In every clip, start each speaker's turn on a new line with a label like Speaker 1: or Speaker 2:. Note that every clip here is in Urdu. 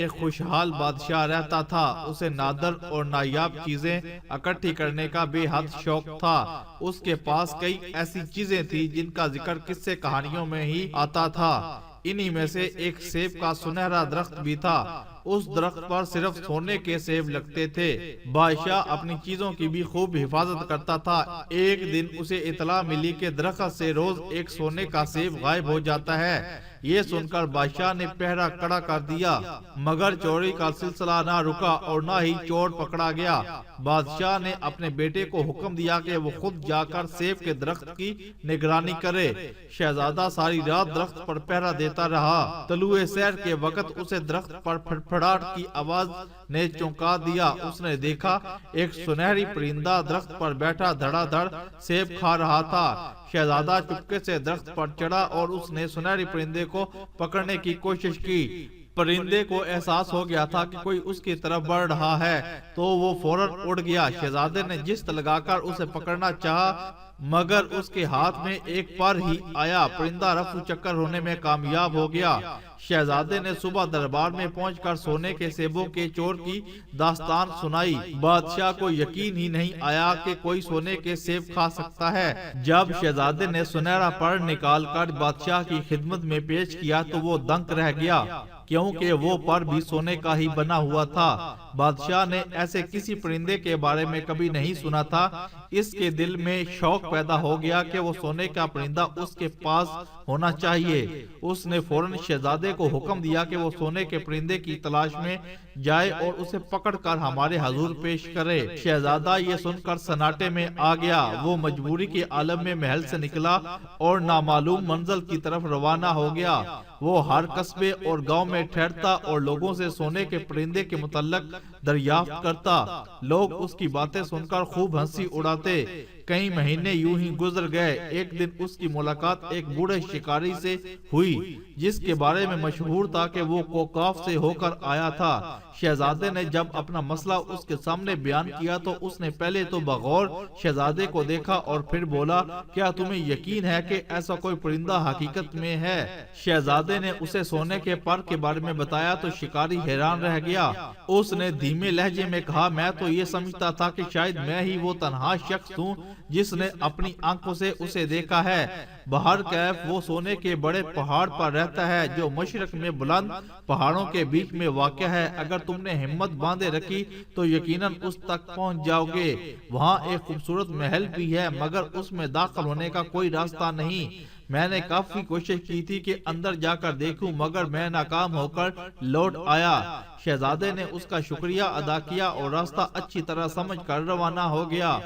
Speaker 1: ایک خوشحال بادشاہ رہتا تھا۔ اسے نادر اور نایاب چیزیں اکٹھی کرنے کا بے حد شوق تھا۔ اس کے پاس کئی ایسی چیزیں تھیں جن کا ذکر قصے کہانیوں میں ہی آتا تھا۔ انہی میں سے ایک سیب کا سنہرا درخت بھی تھا۔ اس درخت پر صرف سونے کے سیب لگتے تھے۔ بادشاہ اپنی چیزوں کی بھی خوب حفاظت کرتا تھا۔ ایک دن اسے اطلاع ملی کہ درخت سے روز ایک سونے کا سیب غائب ہو جاتا ہے۔ یہ سن کر بادشاہ نے پہرا کڑا کر دیا، مگر چوری کا سلسلہ نہ رکا اور نہ ہی چور پکڑا گیا۔ بادشاہ نے اپنے بیٹے کو حکم دیا کہ وہ خود جا کر سیب کے درخت کی نگرانی کرے۔ شہزادہ ساری رات درخت پر پہرا دیتا رہا۔ طلوع سحر کے وقت اسے درخت پر پھڑپھڑاہٹ کی آواز نے چونکا دیا۔ اس نے دیکھا ایک سنہری پرندہ درخت پر بیٹھا دھڑا دھڑ سیب کھا رہا تھا۔ شہزادہ چپکے سے درخت پر چڑھا اور اس نے سنہری پرندے کو پکڑنے کی کوشش کی۔ پرندے کو احساس ہو گیا تھا کہ کوئی اس کی طرف بڑھ رہا ہے، تو وہ فوراً اڑ گیا۔ شہزادے نے جست لگا کر اسے پکڑنا چاہا، مگر اس کے ہاتھ میں ایک پر ہی آیا۔ پرندہ رفو چکر ہونے میں کامیاب ہو گیا۔ شہزادے نے صبح دربار میں پہنچ کر سونے کے سیبوں کے چور کی داستان سنائی۔ بادشاہ کو یقین ہی نہیں آیا کہ کوئی سونے کے سیب کھا سکتا ہے۔ جب شہزادے نے سنہرا پر نکال کر بادشاہ کی خدمت میں پیش کیا تو وہ دنگ رہ گیا، کیونکہ وہ پر بھی سونے کا ہی بنا ہوا تھا۔ بادشاہ نے ایسے کسی پرندے کے بارے میں کبھی نہیں سنا تھا۔ اس کے دل میں شوق پیدا ہو گیا کہ وہ سونے کا پرندہ اس کے پاس ہونا چاہیے۔ اس نے فوراً شہزادے کو حکم دیا کہ وہ سونے کے پرندے کی تلاش میں جائے اور اسے پکڑ کر ہمارے حضور پیش کرے۔ شہزادہ یہ سن کر سناٹے میں آ گیا۔ وہ مجبوری کے عالم میں محل سے نکلا اور نامعلوم منزل کی طرف روانہ ہو گیا۔ وہ ہر قصبے اور گاؤں میں ٹھہرتا اور لوگوں سے سونے کے پرندے کے متعلق دریافت کرتا۔ لوگ اس کی باتیں سن کر خوب ہنسی اڑاتے۔ کئی مہینے یوں ہی گزر گئے۔ ایک دن اس کی ملاقات ایک بوڑھے شکاری سے ہوئی، جس کے بارے میں مشہور تھا کہ وہ کوکاف سے ہو کر آیا تھا۔ شہزادے نے جب اپنا مسئلہ اس کے سامنے بیان کیا تو اس نے پہلے تو بغور شہزادے کو دیکھا اور پھر بولا، کیا تمہیں یقین ہے کہ ایسا کوئی پرندہ حقیقت میں ہے؟ شہزادے نے اسے سونے کے پر کے بارے میں بتایا تو شکاری حیران رہ گیا۔ اس نے دھیمے لہجے میں کہا، میں تو یہ سمجھتا تھا کہ شاید میں ہی وہ تنہا شخص ہوں جس نے اپنی آنکھوں سے اسے دیکھا ہے۔ بہرکیف وہ سونے کے بڑے پہاڑ پر رہتا ہے جو مشرق میں بلند پہاڑوں کے بیچ میں واقع ہے۔ اگر تم نے ہمت باندھے رکھی تو یقیناً اس تک پہنچ جاؤ گے۔ وہاں ایک خوبصورت محل بھی ہے، مگر اس میں داخل ہونے کا کوئی راستہ نہیں۔ میں نے کافی کوشش کی تھی کہ اندر جا کر دیکھوں، مگر میں ناکام ہو کر لوٹ آیا۔ شہزادے نے اس کا شکریہ ادا کیا اور راستہ اچھی طرح سمجھ کر روانہ ہو گیا۔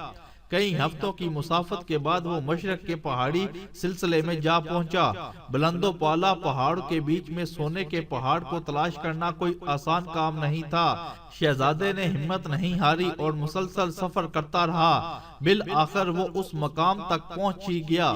Speaker 1: کئی ہفتوں کی مسافت کے بعد وہ مشرق کے پہاڑی سلسلے میں جا پہنچا۔ بلند و بالا پہاڑ کے بیچ میں سونے کے پہاڑ کو تلاش کرنا کوئی آسان کام نہیں تھا۔ شہزادے نے ہمت نہیں ہاری اور مسلسل سفر کرتا رہا۔ بالآخر وہ اس مقام تک پہنچ ہی گیا۔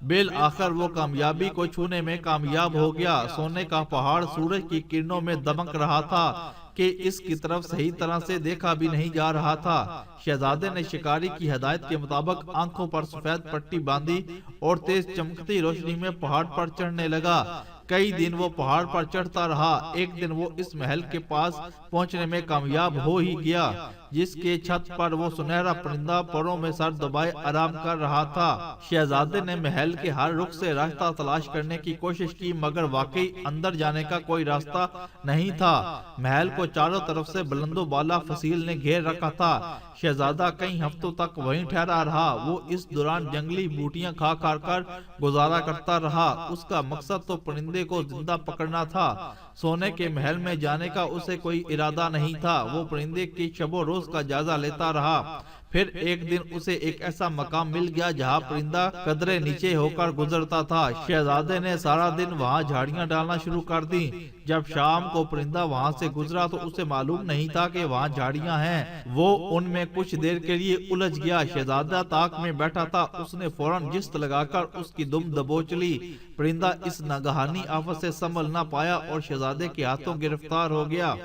Speaker 1: بالآخر وہ کامیابی کو چھونے میں کامیاب ہو گیا۔ سونے کا پہاڑ سورج کی کرنوں میں دمک رہا تھا کہ اس کی طرف صحیح طرح سے دیکھا بھی نہیں جا رہا تھا۔ شہزادے نے شکاری کی ہدایت کے مطابق آنکھوں پر سفید پٹی باندھی اور تیز چمکتی روشنی میں پہاڑ پر چڑھنے لگا۔ کئی دن وہ پہاڑ پر چڑھتا رہا۔ ایک دن وہ اس محل کے پاس پہنچنے میں کامیاب ہو ہی گیا، جس کے چھت پر وہ سنہرا پرندہ پروں میں سر دبائے آرام کر رہا تھا۔ شہزادے نے محل کے ہر رخ سے راستہ تلاش کرنے کی کوشش کی، مگر واقعی اندر جانے کا کوئی راستہ نہیں تھا۔ محل کو چاروں طرف سے بلند و بالا فصیل نے گھیر رکھا تھا۔ شہزادہ کئی ہفتوں تک وہیں ٹھہرا رہا۔ وہ اس دوران جنگلی بوٹیاں کھا کھا کر گزارا کرتا رہا۔ اس کا مقصد تو پرندے کو زندہ پکڑنا تھا۔ سونے کے محل میں جانے کا اسے کوئی ارادہ نہیں تھا۔ وہ پرندے کی شب و روز کا جائزہ لیتا رہا۔ پھر ایک دن اسے ایک ایسا مقام مل گیا جہاں پرندہ قدرے نیچے ہو کر گزرتا تھا۔ شہزادے نے سارا دن وہاں جھاڑیاں ڈالنا شروع کر دی۔ جب شام کو پرندہ وہاں سے گزرا تو اسے معلوم نہیں تھا کہ وہاں جھاڑیاں ہیں۔ وہ ان میں کچھ دیر کے لیے الجھ گیا۔ شہزادہ طاق میں بیٹھا تھا۔ اس نے فوراً جست لگا کر اس کی دم دبوچ لی۔ پرندہ اس ناگہانی آفت سے سنبھل نہ پایا اور شہزادے کے ہاتھوں گرفتار ہو گیا۔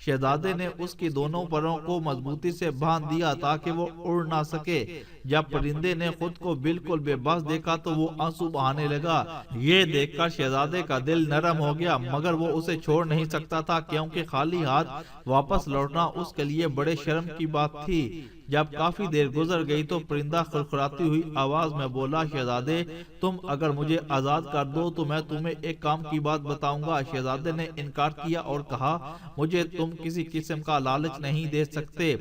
Speaker 1: شہزادے نے اس کی دونوں پروں کو مضبوطی سے باندھ دیا تاکہ وہ اڑ نہ سکے۔ جب پرندے نے خود کو بالکل بے بس دیکھا تو وہ آنسو بہانے لگا۔ یہ دیکھ کر شہزادے کا دل نرم ہو گیا، مگر وہ اسے چھوڑ نہیں سکتا تھا کیونکہ خالی ہاتھ واپس لوٹنا اس کے لیے بڑے شرم کی بات تھی۔ جب کافی دیر گزر گئی تو پرندہ خرخراتی ہوئی آواز میں بولا، شہزادے تم اگر مجھے آزاد کر دو تو میں تمہیں ایک کام کی بات بتاؤں گا۔ شہزادے نے انکار کیا اور کہا، مجھے تم کسی قسم کا لالچ نہیں دے سکتے۔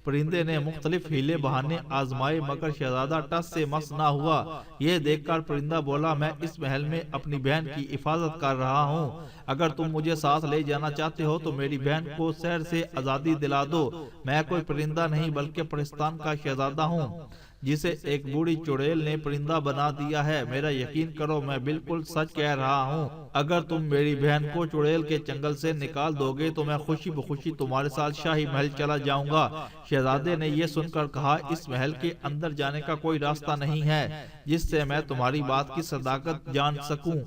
Speaker 1: پرندے نے مختلف ہیلے بہانے آزمائے مگر شہزادہ ٹس سے مس نہ ہوا۔ یہ دیکھ کر پرندہ بولا، میں اس محل میں اپنی بہن کی حفاظت کر رہا ہوں، اگر تم مجھے ساتھ لے جانا چاہتے ہو تو میری بہن کو سحر سے آزادی دلا دو۔ میں کوئی پرندہ نہیں بلکہ پرستان کا شہزادہ ہوں جسے ایک بوڑھی چڑیل نے پرندہ بنا دیا ہے۔ میرا یقین کرو، میں بالکل سچ کہہ رہا ہوں۔ اگر تم میری بہن کو چڑیل کے چنگل سے نکال دو گے تو میں خوشی بخوشی تمہارے ساتھ شاہی محل چلا جاؤں گا۔ شہزادے نے یہ سن کر کہا، اس محل کے اندر جانے کا کوئی راستہ نہیں ہے جس سے میں تمہاری بات کی صداقت جان سکوں۔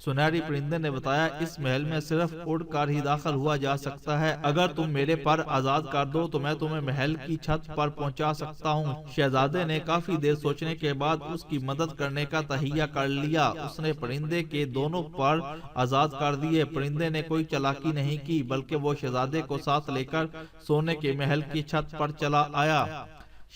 Speaker 1: سنہری پرندے نے بتایا، اس محل میں صرف اڑ کر ہی داخل ہوا جا سکتا ہے۔ اگر تم میرے پر آزاد کر دو تو میں تمہیں محل کی چھت پر پہنچا سکتا ہوں۔ شہزادے نے کافی دیر سوچنے کے بعد اس کی مدد کرنے کا تہیہ کر لیا۔ اس نے پرندے کے دونوں پر آزاد کر دیے۔ پرندے نے کوئی چالاکی نہیں کی بلکہ وہ شہزادے کو ساتھ لے کر سونے کے محل کی چھت پر چلا آیا۔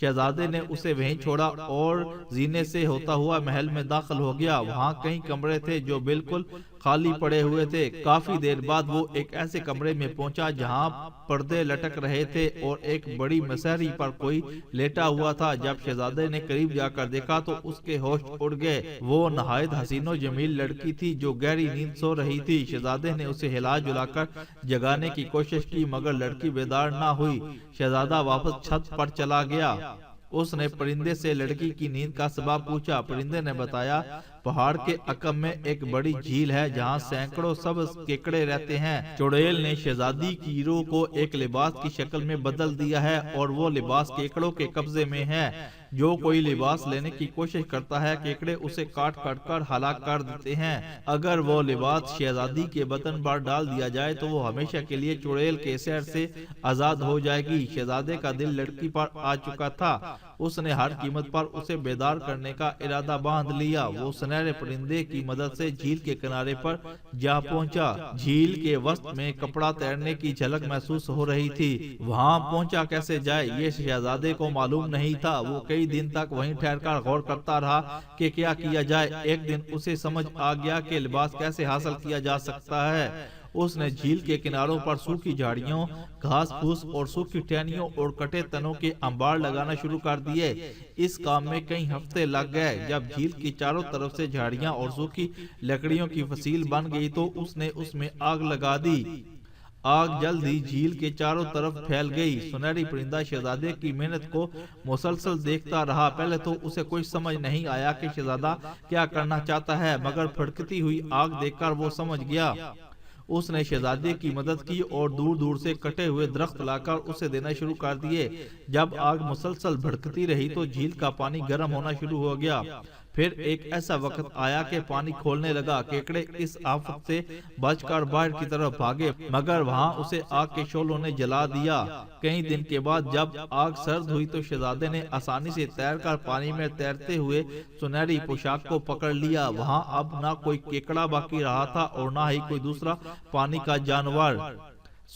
Speaker 1: شہزادے نے اسے وہیں چھوڑا اور زینے سے ہوتا ہوا محل میں داخل ہو گیا۔ وہاں کئی کمرے تھے جو بالکل خالی پڑے ہوئے تھے۔ کافی دیر بعد وہ ایک ایسے کمرے میں پہنچا جہاں پردے لٹک رہے تھے اور ایک بڑی مسہری پر کوئی لیٹا ہوا تھا۔ جب شہزادے نے قریب جا کر دیکھا تو اس کے ہوش اڑ گئے۔ وہ نہایت حسین و جمیل لڑکی تھی جو گہری نیند سو رہی تھی۔ شہزادے نے اسے ہلا جلا کر جگانے کی کوشش کی مگر لڑکی بیدار نہ ہوئی۔ شہزادہ واپس چھت پر چلا گیا۔ اس نے پرندے سے لڑکی کی نیند کا سبب پوچھا۔ پرندے نے بتایا، پہاڑ کے عقب میں ایک بڑی جھیل ہے جہاں سینکڑوں سبز کیکڑے رہتے ہیں۔ چڑیل نے شہزادی کی روح کو ایک لباس کی شکل میں بدل دیا ہے اور وہ لباس کیکڑوں کے قبضے میں ہے۔ جو کوئی لباس لینے کی کوشش کرتا ہے کیکڑے اسے کاٹ کاٹ کر ہلاک کر دیتے ہیں۔ اگر وہ لباس شہزادی کے بدن پر ڈال دیا جائے تو وہ ہمیشہ کے لیے چڑیل کے سحر سے آزاد ہو جائے گی۔ شہزادے کا دل لڑکی پر آ چکا تھا۔ اس نے ہر قیمت پر اسے بیدار کرنے کا ارادہ باندھ لیا۔ وہ سنہرے پرندے کی مدد سے جھیل کے کنارے پر جا پہنچا۔ جھیل کے وسط میں کپڑا تیرنے کی جھلک محسوس ہو رہی تھی۔ وہاں پہنچا کیسے جائے یہ شہزادے کو معلوم نہیں تھا۔ وہ کئی دن تک وہیں ٹھہر کر غور کرتا رہا کہ کیا کیا جائے۔ ایک دن اسے سمجھ آ گیا کہ لباس کیسے حاصل کیا جا سکتا ہے۔ اس نے جھیل کے کناروں پر سوکھی جھاڑیوں، گھاس پھوس اور سوکھی ٹہنیوں اور کٹے تنوں کے انبار لگانا شروع کر دیے۔ اس کام میں کئی ہفتے لگ گئے۔ جب جھیل کی چاروں طرف سے جھاڑیاں اور سوکھی لکڑیوں کی فصیل بن گئی تو اس نے اس میں آگ لگا دی۔ آگ جلد ہی جھیل کے چاروں طرف پھیل گئی۔ سنہری پرندہ شہزادے کی محنت کو مسلسل دیکھتا رہا۔ پہلے تو اسے کوئی سمجھ نہیں آیا کہ شہزادہ کیا کرنا چاہتا ہے مگر بھڑکتی ہوئی آگ دیکھ کر وہ سمجھ گیا۔ اس نے شہزادے کی مدد کی اور دور دور سے کٹے ہوئے درخت لا کر اسے دینا شروع کر دیے۔ جب آگ مسلسل بھڑکتی رہی تو جھیل کا پانی گرم ہونا شروع ہو گیا۔ پھر ایک ایسا وقت آیا کہ پانی کھولنے لگا۔ کیکڑے اس آفت سے بچ کر باہر کی طرف بھاگے مگر وہاں اسے آگ کے شعلوں نے جلا دیا۔ کئی دن کے بعد جب آگ سرد ہوئی تو شہزادے نے آسانی سے تیر کر پانی میں تیرتے ہوئے سنہری پوشاک کو پکڑ لیا۔ وہاں اب نہ کوئی کیکڑا باقی رہا تھا اور نہ ہی کوئی دوسرا پانی کا جانور۔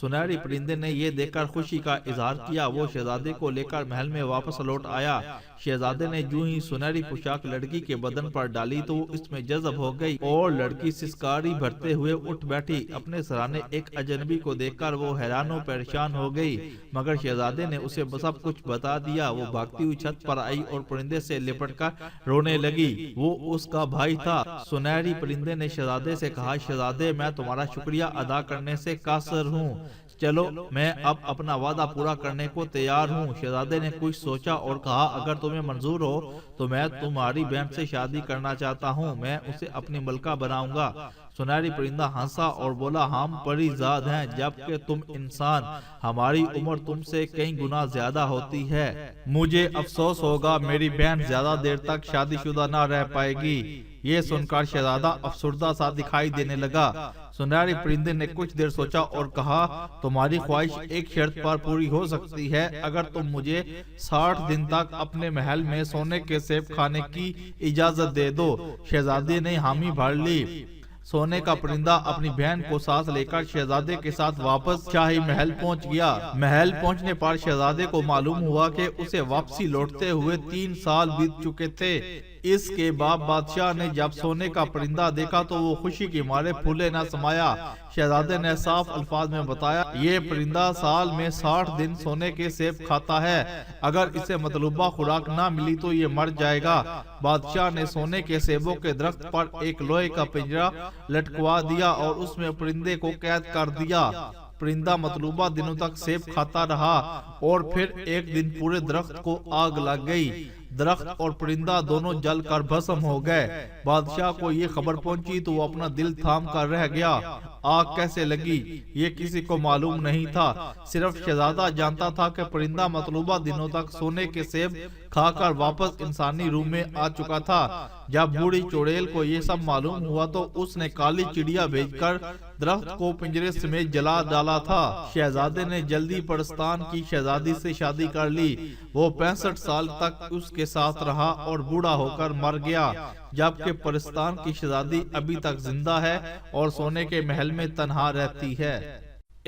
Speaker 1: سنہری پرندے نے یہ دیکھ کر خوشی کا اظہار کیا۔ وہ شہزادے کو لے کر محل میں واپس لوٹ آیا۔ شہزادے نے جو ہی سنہری پوشاک لڑکی کے بدن پر ڈالی تو وہ اس میں جذب ہو گئی اور لڑکی سسکاری بھرتے ہوئے اٹھ بیٹھی۔ اپنے سرانے ایک اجنبی کو دیکھ کر وہ حیران و پریشان ہو گئی مگر شہزادے نے اسے سب کچھ بتا دیا۔ وہ بھاگتی ہوئی چھت پر آئی اور پرندے سے لپٹ کر رونے لگی۔ وہ اس کا بھائی تھا۔ سنہری پرندے نے شہزادے سے کہا، شہزادے میں تمہارا شکریہ ادا کرنے سے قاصر ہوں، چلو میں اب اپنا وعدہ پورا کرنے کو تیار ہوں۔ شہزادے نے کچھ سوچا اور کہا، اگر تمہیں منظور ہو تو میں تمہاری بہن سے شادی کرنا چاہتا ہوں، میں اسے اپنی ملکہ بناؤں گا۔ سنہری پرندہ ہنسا اور بولا، ہم پری زاد ہیں جبکہ تم انسان، ہماری عمر تم سے کئی گنا زیادہ ہوتی ہے۔ مجھے افسوس ہوگا میری بہن زیادہ دیر تک شادی شدہ نہ رہ پائے گی۔ یہ سن کر شہزادہ افسردہ سا دکھائی دینے لگا۔ سنہری پرندے نے کچھ دیر سوچا اور کہا تمہاری خواہش ایک شرط پر پوری ہو سکتی ہے، اگر تم مجھے 60 دن تک اپنے محل میں سونے کے سیب کھانے کی اجازت دے دو۔ شہزادے نے حامی بھر لی۔ سونے کا پرندہ اپنی بہن کو ساتھ لے کر شہزادے کے ساتھ واپس شاہی محل پہنچ گیا۔ محل پہنچنے پر شہزادے کو معلوم ہوا کہ اسے واپسی لوٹتے ہوئے 3 سال بیت چکے تھے۔ اس کے بعد بادشاہ نے جب سونے کا پرندہ دیکھا تو وہ خوشی کے مارے پھولے نہ سمایا۔ شہزادے نے صاف الفاظ میں بتایا، یہ پرندہ سال میں 60 دن سونے کے سیب کھاتا ہے، اگر اسے مطلوبہ خوراک نہ ملی تو یہ مر جائے گا۔ بادشاہ نے سونے کے سیبوں کے درخت پر ایک لوہے کا پنجرا لٹکوا دیا اور اس میں پرندے کو قید کر دیا۔ پرندہ مطلوبہ دنوں تک سیب کھاتا رہا اور پھر ایک دن پورے درخت کو آگ لگ گئی۔ درخت اور پرندہ دونوں جل کر بھسم ہو گئے۔ بادشاہ کو یہ خبر پہنچی تو وہ اپنا دل تھام کر رہ گیا۔ آگ کیسے لگی یہ کسی کو معلوم نہیں تھا، صرف شہزادہ جانتا تھا کہ پرندہ مطلوبہ دنوں تک سونے کے سیب کھا کر واپس انسانی روح میں آ چکا تھا۔ جب بوڑھی چڑیل کو یہ سب معلوم ہوا تو اس نے کالی چڑیا بھیج کر درخت کو پنجرے سمیت جلا ڈالا تھا۔ شہزادے نے جلدی پرستان کی شہزادی سے شادی کر لی۔ وہ 65 سال تک اس کے ساتھ رہا اور بوڑھا ہو کر مر گیا، جبکہ پرستان کی شہزادی ابھی تک زندہ ہے اور سونے کے محل میں تنہا رہتی ہے۔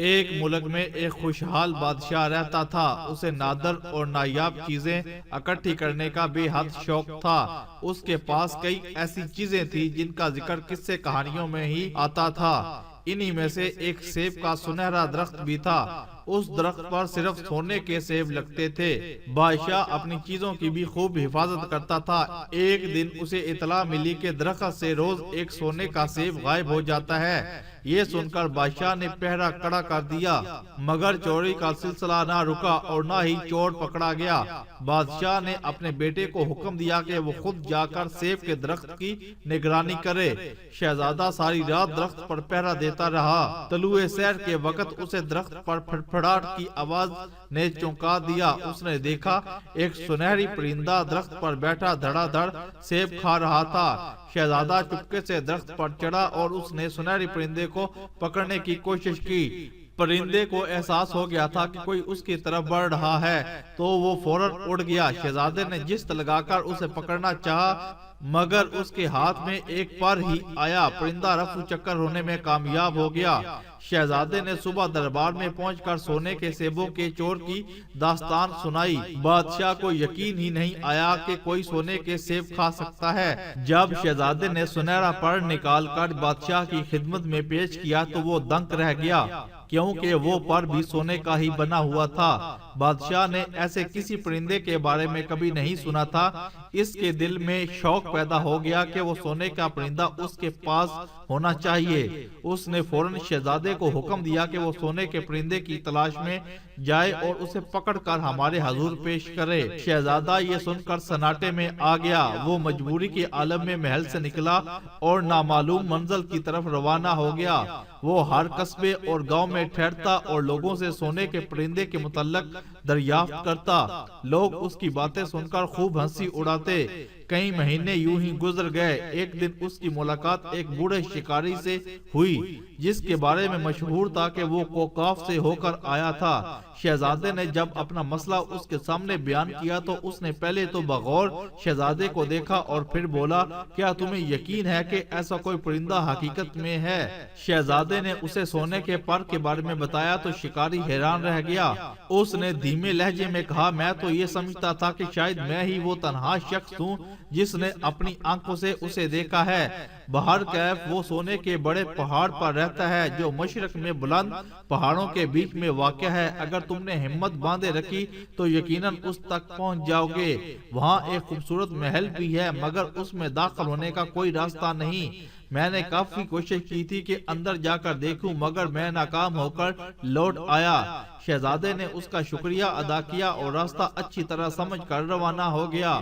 Speaker 1: ایک ملک میں ایک خوشحال بادشاہ رہتا تھا۔ اسے نادر اور نایاب چیزیں اکٹھی کرنے کا بے حد شوق تھا۔ اس کے پاس کئی ایسی چیزیں تھیں جن کا ذکر قصے کہانیوں میں ہی آتا تھا۔ انہی میں سے ایک سیب کا سنہرا درخت بھی تھا۔ اس درخت پر صرف سونے کے سیب لگتے تھے۔ بادشاہ اپنی چیزوں کی بھی خوب حفاظت کرتا تھا۔ ایک دن اسے اطلاع ملی کہ درخت سے روز ایک سونے کا سیب غائب ہو جاتا ہے۔ یہ سن کر بادشاہ نے پہرا کڑا کر دیا، مگر چوری کا سلسلہ نہ رکا اور نہ ہی چور پکڑا گیا۔ بادشاہ نے اپنے بیٹے کو حکم دیا کہ وہ خود جا کر سیب کے درخت کی نگرانی کرے۔ شہزادہ ساری رات درخت پر پہرا دیتا رہا۔ طلوع سحر کے وقت اسے درخت پر پھڑپھڑاہٹ کی آواز نے چونکا دیا۔ اس نے دیکھا ایک سنہری پرندہ درخت پر بیٹھا دھڑا دھڑ سیب کھا رہا تھا۔ شہزادہ چپکے سے درخت پر چڑھا اور اس نے سنہری پرندے کو پکڑنے کی کوشش کی۔ پرندے کو احساس ہو گیا تھا کہ کوئی اس کی طرف بڑھ رہا ہے تو وہ فوراً اڑ گیا۔ شہزادے نے جست لگا کر اسے پکڑنا چاہا، مگر اس کے ہاتھ میں ایک پر ہی آیا۔ پرندہ رفو چکر ہونے میں کامیاب ہو گیا۔ شہزادے نے صبح دربار میں پہنچ کر سونے کے سیبوں کے چور کی داستان سنائی۔ بادشاہ کو یقین ہی نہیں آیا کہ کوئی سونے کے سیب کھا سکتا ہے۔ جب شہزادے نے سنہرا پر نکال کر بادشاہ کی خدمت میں پیش کیا تو وہ دنگ رہ گیا، کیونکہ وہ پر بھی سونے کا ہی بنا ہوا تھا۔ بادشاہ نے ایسے کسی پرندے کے بارے میں کبھی نہیں سنا تھا۔ اس کے دل میں شوق پیدا ہو گیا کہ وہ سونے کا پرندہ اس کے پاس ہونا چاہیے۔ اس نے فوراً شہزادے کو حکم دیا کہ وہ سونے کے پرندے کی تلاش میں جائے اور اسے پکڑ کر ہمارے حضور پیش کرے۔ شہزادہ یہ سن کر سناٹے میں آ گیا۔ وہ مجبوری کے عالم میں محل سے نکلا اور نامعلوم منزل کی طرف روانہ ہو گیا۔ وہ ہر قصبے اور گاؤں میں ٹھہرتا اور لوگوں سے سونے کے پرندے کے متعلق دریافت کرتا۔ لوگ اس کی باتیں سن کر خوب ہنسی اڑاتے۔ کئی مہینے یوں ہی گزر گئے۔ ایک دن اس کی ملاقات ایک بوڑھے شکاری سے ہوئی جس کے بارے میں مشہور تھا کہ وہ کوکاف سے ہو کر آیا تھا۔ شہزادے نے جب اپنا مسئلہ اس کے سامنے بیان کیا تو اس نے پہلے تو بغور شہزادے کو دیکھا اور پھر بولا، کیا تمہیں یقین ہے کہ ایسا کوئی پرندہ حقیقت میں ہے؟ شہزادے نے اسے سونے کے پر کے بارے میں بتایا تو شکاری حیران رہ گیا۔ اس نے دھیمے لہجے میں کہا، میں تو یہ سمجھتا تھا کہ شاید میں ہی وہ تنہا شخص ہوں جس نے اپنی آنکھوں سے اسے دیکھا ہے۔ بہرکیف وہ سونے کے بڑے پہاڑ پر رہتا ہے جو مشرق میں بلند پہاڑوں کے بیچ میں واقع ہے۔ اگر تم نے ہمت باندھے رکھی تو یقیناً اس تک پہنچ جاؤ گے۔ وہاں ایک خوبصورت محل بھی ہے مگر اس میں داخل ہونے کا کوئی راستہ نہیں۔ میں نے کافی کوشش کی تھی کہ اندر جا کر دیکھوں مگر میں ناکام ہو کر لوٹ آیا۔ شہزادے نے اس کا شکریہ ادا کیا اور راستہ اچھی طرح سمجھ کر روانہ ہو گیا۔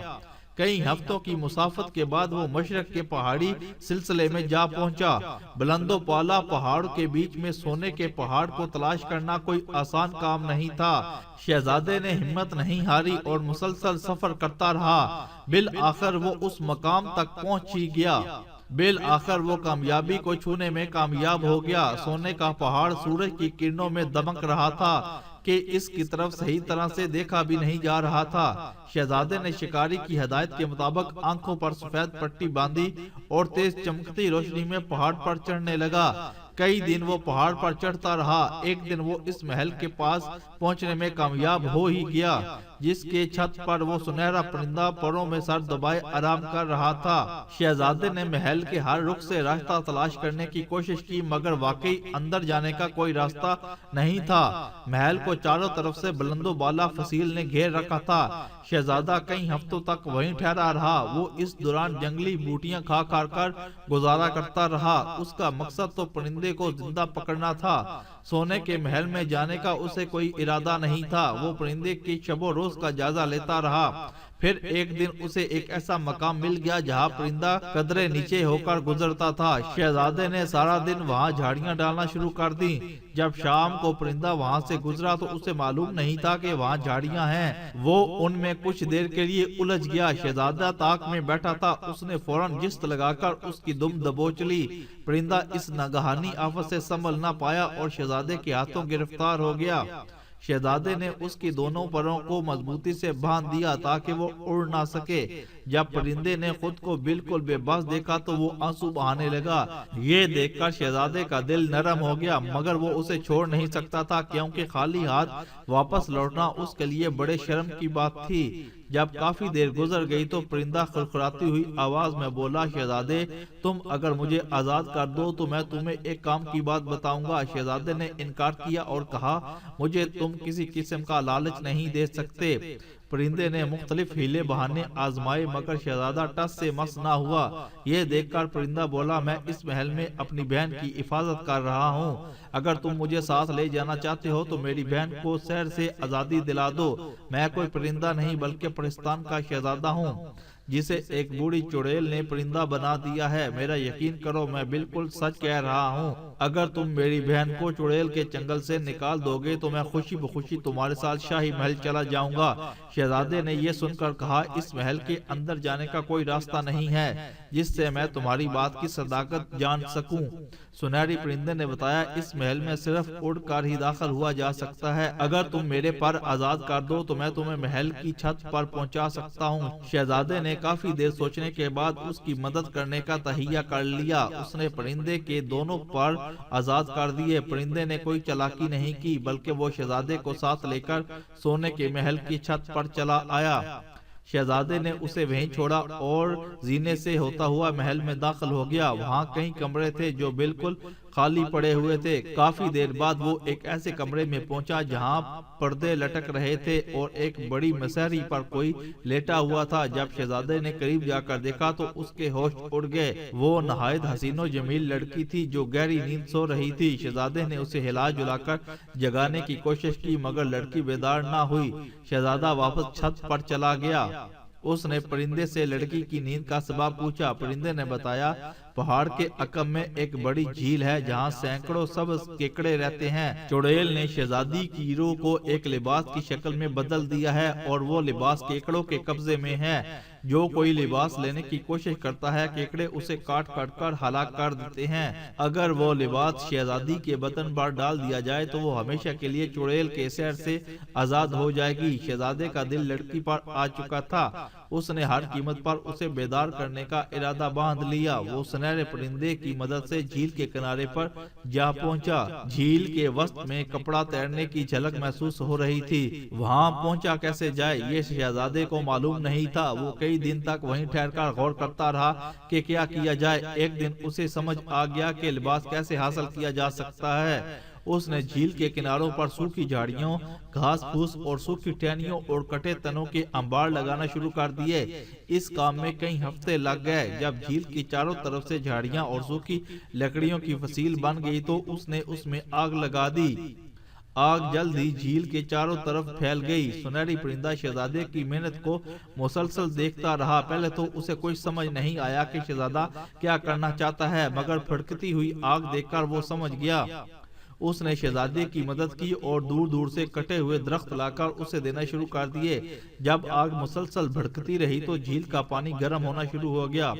Speaker 1: کئی ہفتوں کی مسافت کے بعد وہ مشرق کے پہاڑی سلسلے میں جا پہنچا۔ بلند و بالا پہاڑ کے بیچ میں سونے کے پہاڑ کو تلاش کرنا کوئی آسان کام نہیں تھا۔ شہزادے نے ہمت نہیں ہاری اور مسلسل سفر کرتا رہا۔ بالآخر وہ اس مقام تک پہنچ ہی گیا۔ بالآخر وہ کامیابی کو چھونے میں کامیاب ہو گیا۔ سونے کا پہاڑ سورج کی کرنوں میں دمک رہا تھا کہ اس کی طرف صحیح طرح سے دیکھا بھی نہیں جا رہا تھا۔ شہزادے نے شکاری کی ہدایت کے مطابق آنکھوں پر سفید پٹی باندھی اور تیز چمکتی روشنی میں پہاڑ پر چڑھنے لگا۔ کئی دن وہ پہاڑ پر چڑھتا رہا۔ ایک دن وہ اس محل کے پاس پہنچنے میں کامیاب ہو ہی گیا جس کے چھت پر وہ سنہرا پرندہ پروں میں سر دبائے آرام کر رہا تھا۔ شہزادے نے محل کے ہر رخ سے راستہ تلاش کرنے کی کوشش کی مگر واقعی اندر جانے کا کوئی راستہ نہیں تھا۔ محل کو چاروں طرف سے بلند و بالا فصیل نے گھیر رکھا تھا۔ شہزادہ کئی ہفتوں تک وہیں ٹھہرا رہا۔ وہ اس دوران جنگلی بوٹیاں کھا کھا کر گزارا کرتا رہا۔ اس کا مقصد تو پرندے کو زندہ پکڑنا تھا۔ سونے کے محل میں جانے کا اسے کوئی ارادہ نہیں تھا۔ وہ پرندے کی شب و روز کا جائزہ لیتا رہا۔ پھر ایک دن اسے ایک ایسا مقام مل گیا جہاں پرندہ قدرے نیچے ہو کر گزرتا تھا۔ شہزادے نے سارا دن وہاں جھاڑیاں ڈالنا شروع کر دیں۔ جب شام کو پرندہ وہاں سے گزرا تو اسے معلوم نہیں تھا کہ وہاں جھاڑیاں ہیں۔ وہ ان میں کچھ دیر کے لیے الجھ گیا۔ شہزادہ طاق میں بیٹھا تھا۔ اس نے فوراً جست لگا کر اس کی دم دبوچ لی۔ پرندہ اس ناگہانی آفت سے سنبھل نہ پایا اور شہزادے کے ہاتھوں گرفتار ہو گیا۔ شہزادے نے اس کی دونوں پروں کو مضبوطی سے باندھ دیا تاکہ وہ اڑ نہ سکے۔ جب پرندے نے خود کو بالکل بے بس دیکھا تو وہ آنسو بہانے لگا۔ یہ دیکھ کر شہزادے کا دل نرم ہو گیا مگر وہ اسے چھوڑ نہیں سکتا تھا کیونکہ خالی ہاتھ واپس لوٹنا اس کے لیے بڑے شرم کی بات تھی۔ جب کافی دیر گزر گئی تو پرندہ خرخراتی ہوئی آواز میں بولا، شہزادے تم اگر مجھے آزاد کر دو تو میں تمہیں ایک کام کی بات بتاؤں گا۔ شہزادے نے انکار کیا اور کہا، مجھے تم کسی قسم کا لالچ نہیں دے سکتے۔ پرندے نے مختلف ہیلے بہانے آزمائے مگر شہزادہ ٹس سے مس نہ ہوا۔ یہ دیکھ کر پرندہ بولا، میں اس محل میں اپنی بہن کی حفاظت کر رہا ہوں۔ اگر تم مجھے ساتھ لے جانا چاہتے ہو تو میری بہن کو سیر سے آزادی دلا دو۔ میں کوئی پرندہ نہیں بلکہ پرستان کا شہزادہ ہوں جسے ایک بوڑھی چڑیل نے پرندہ بنا دیا ہے۔ میرا یقین کرو میں بالکل سچ کہہ رہا ہوں۔ اگر تم میری بہن کو چڑیل کے چنگل سے نکال دو گے تو میں خوشی بخوشی تمہارے ساتھ شاہی محل چلا جاؤں گا۔ شہزادے نے یہ سن کر کہا، اس محل کے اندر جانے کا کوئی راستہ نہیں ہے جس سے میں تمہاری بات کی صداقت جان سکوں۔ سنہری پرندے نے بتایا، اس محل میں صرف اڑ کر ہی داخل ہوا جا سکتا ہے۔ اگر تم میرے پر آزاد کر دو تو میں تمہیں محل کی چھت پر پہنچا سکتا ہوں۔ شہزادے نے کافی دیر سوچنے کے بعد اس کی مدد کرنے کا تہیہ کر لیا۔ اس نے پرندے کے دونوں پر آزاد کر دیے۔ پرندے نے کوئی چالاکی نہیں کی بلکہ وہ شہزادے کو ساتھ لے کر سونے کے محل کی چھت پر چلا آیا۔ شہزادے نے اسے وہیں چھوڑا اور زینے سے ہوتا ہوا محل میں داخل ہو گیا۔ وہاں کئی کمرے تھے جو بالکل خالی پڑے ہوئے تھے۔ کافی دیر بعد وہ ایک ایسے کمرے میں پہنچا جہاں پردے لٹک رہے تھے اور ایک بڑی مسہری پر کوئی لیٹا ہوا تھا۔ جب شہزادے نے قریب جا کر دیکھا تو اس کے ہوش اڑ گئے۔ وہ نہایت حسین و جمیل لڑکی تھی جو گہری نیند سو رہی تھی۔ شہزادے نے اسے ہلا جلا کر جگانے کی کوشش کی مگر لڑکی بیدار نہ ہوئی۔ شہزادہ واپس چھت پر چلا گیا۔ اس نے پرندے سے لڑکی کی نیند کا سبب پوچھا۔ پرندے نے بتایا، پہاڑ کے عقب میں ایک بڑی جھیل ہے جہاں سینکڑوں سبز کیکڑے رہتے ہیں۔ چڑیل نے شہزادی کی روح کو ایک لباس کی شکل میں بدل دیا ہے اور وہ لباس کیکڑوں کے قبضے میں ہے۔ جو کوئی لباس لینے کی کوشش کرتا ہے کیکڑے اسے کاٹ کاٹ کر ہلاک کر دیتے ہیں۔ اگر وہ لباس شہزادی کے بدن پر ڈال دیا جائے تو وہ ہمیشہ کے لیے چڑیل کے سیر سے آزاد ہو جائے گی۔ شہزادے کا دل لڑکی پر آ چکا تھا۔ اس نے ہر قیمت پر اسے بیدار کرنے کا ارادہ باندھ لیا۔ وہ سنہرے پرندے کی مدد سے جھیل کے کنارے پر جا پہنچا۔ جھیل کے وسط میں کپڑا تیرنے کی جھلک محسوس ہو رہی تھی۔ وہاں پہنچا کیسے جائے یہ شہزادے کو معلوم نہیں تھا۔ وہ کئی دن تک وہیں ٹھہر کر غور کرتا رہا کہ کیا کیا جائے۔ ایک دن اسے سمجھ آ گیا کہ لباس کیسے حاصل کیا جا سکتا ہے۔ اس نے جھیل کے کناروں پر سوکھی جھاڑیوں، گھاس پھوس اور سوکھی ٹہنیوں اور کٹے تنوں کے انبار لگانا شروع کر دیے۔ اس کام میں کئی ہفتے لگ گئے۔ جب جھیل کی چاروں طرف سے جھاڑیاں اور سوکھی لکڑیوں کی فصیل بن گئی تو اس نے اس میں آگ لگا دی۔ آگ جلد ہی جھیل کے چاروں طرف پھیل گئی۔ سنہری پرندہ شہزادے کی محنت کو مسلسل دیکھتا رہا۔ پہلے تو اسے کوئی سمجھ نہیں آیا کہ شہزادہ کیا کرنا چاہتا ہے مگر بھڑکتی ہوئی آگ دیکھ کر وہ سمجھ گیا۔ اس نے شہزادے کی مدد کی اور دور دور سے کٹے ہوئے درخت لا کر اسے دینا شروع کر دیے۔ جب آگ مسلسل بھڑکتی رہی تو جھیل کا پانی گرم ہونا شروع ہو گیا۔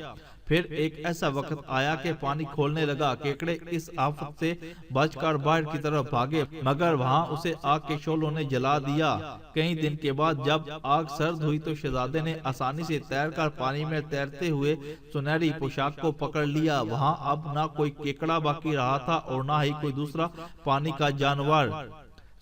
Speaker 1: پھر ایک ایسا وقت آیا کہ پانی کھولنے لگا۔ کیکڑے اس آفت سے بچ کر باہر کی طرف بھاگے، مگر وہاں اسے آگ کے شعلوں نے جلا دیا۔ کئی دن کے بعد جب آگ سرد ہوئی تو شہزادے نے آسانی سے تیر کر پانی میں تیرتے ہوئے سنہری پوشاک کو پکڑ لیا۔ وہاں اب نہ کوئی کیکڑا باقی رہا تھا اور نہ ہی کوئی دوسرا پانی کا جانور۔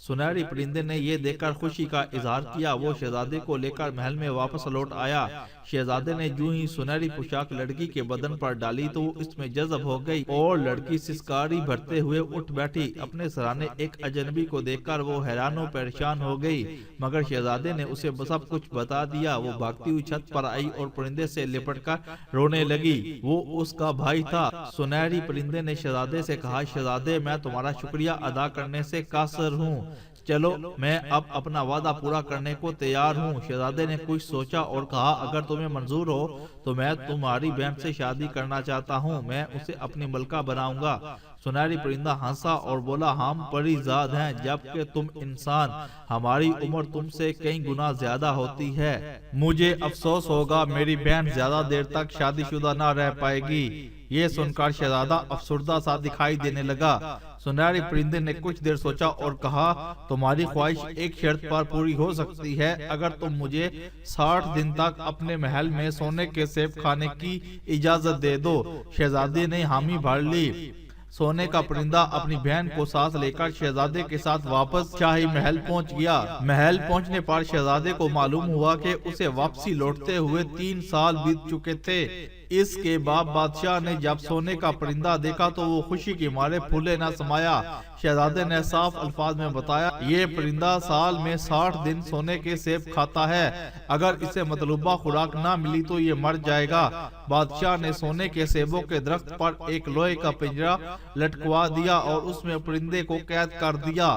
Speaker 1: سنہری پرندے نے یہ دیکھ کر خوشی کا اظہار کیا۔ وہ شہزادے کو لے کر محل میں واپس لوٹ آیا۔ شہزادے نے جو ہی سنہری پوشاک لڑکی کے بدن پر ڈالی تو وہ اس میں جذب ہو گئی اور لڑکی سسکاری بھرتے ہوئے اٹھ بیٹھی۔ اپنے سرانے ایک اجنبی کو دیکھ کر وہ حیران و پریشان ہو گئی، مگر شہزادے نے اسے سب کچھ بتا دیا۔ وہ بھاگتی ہوئی چھت پر آئی اور پرندے سے لپٹ کر رونے لگی۔ وہ اس کا بھائی تھا۔ سنہری پرندے نے شہزادے سے کہا، شہزادے میں تمہارا شکریہ ادا کرنے سے قاصر ہوں، چلو میں اب اپنا وعدہ پورا کرنے کو تیار ہوں۔ شہزادے نے کچھ سوچا اور کہا، اگر تمہیں منظور ہو تو میں تمہاری بہن سے شادی کرنا چاہتا ہوں، میں اسے اپنی ملکہ بناؤں گا۔ سنہری پرندہ ہنسا اور بولا، ہم پری زاد ہیں جبکہ تم انسان، ہماری عمر تم سے کئی گنا زیادہ ہوتی ہے، مجھے افسوس ہوگا میری بہن زیادہ دیر تک شادی شدہ نہ رہ پائے گی۔ یہ سن کر شہزادہ افسردہ سا دکھائی دینے لگا۔ سنہری پرندے نے کچھ دیر سوچا اور کہا، تمہاری خواہش ایک شرط پر پوری ہو سکتی ہے، اگر تم مجھے 60 دن تک اپنے محل میں سونے کے سیب کھانے کی اجازت دے دو۔ شہزادے نے حامی بھر لی۔ سونے کا پرندہ اپنی بہن کو ساتھ لے کر شہزادے کے ساتھ واپس شاہی محل پہنچ گیا۔ محل پہنچنے پر شہزادے کو معلوم ہوا کہ اسے واپسی لوٹتے ہوئے 3 سال بیت چکے تھے۔ اس کے بعد بادشاہ نے جب سونے کا پرندہ دیکھا تو وہ خوشی کے مارے پھولے نہ سمایا۔ شہزادے نے صاف الفاظ میں بتایا، یہ پرندہ سال میں 60 دن سونے کے سیب کھاتا ہے، اگر اسے مطلوبہ خوراک نہ ملی تو یہ مر جائے گا۔ بادشاہ نے سونے کے سیبوں کے درخت پر ایک لوہے کا پنجرا لٹکوا دیا اور اس میں پرندے کو قید کر دیا۔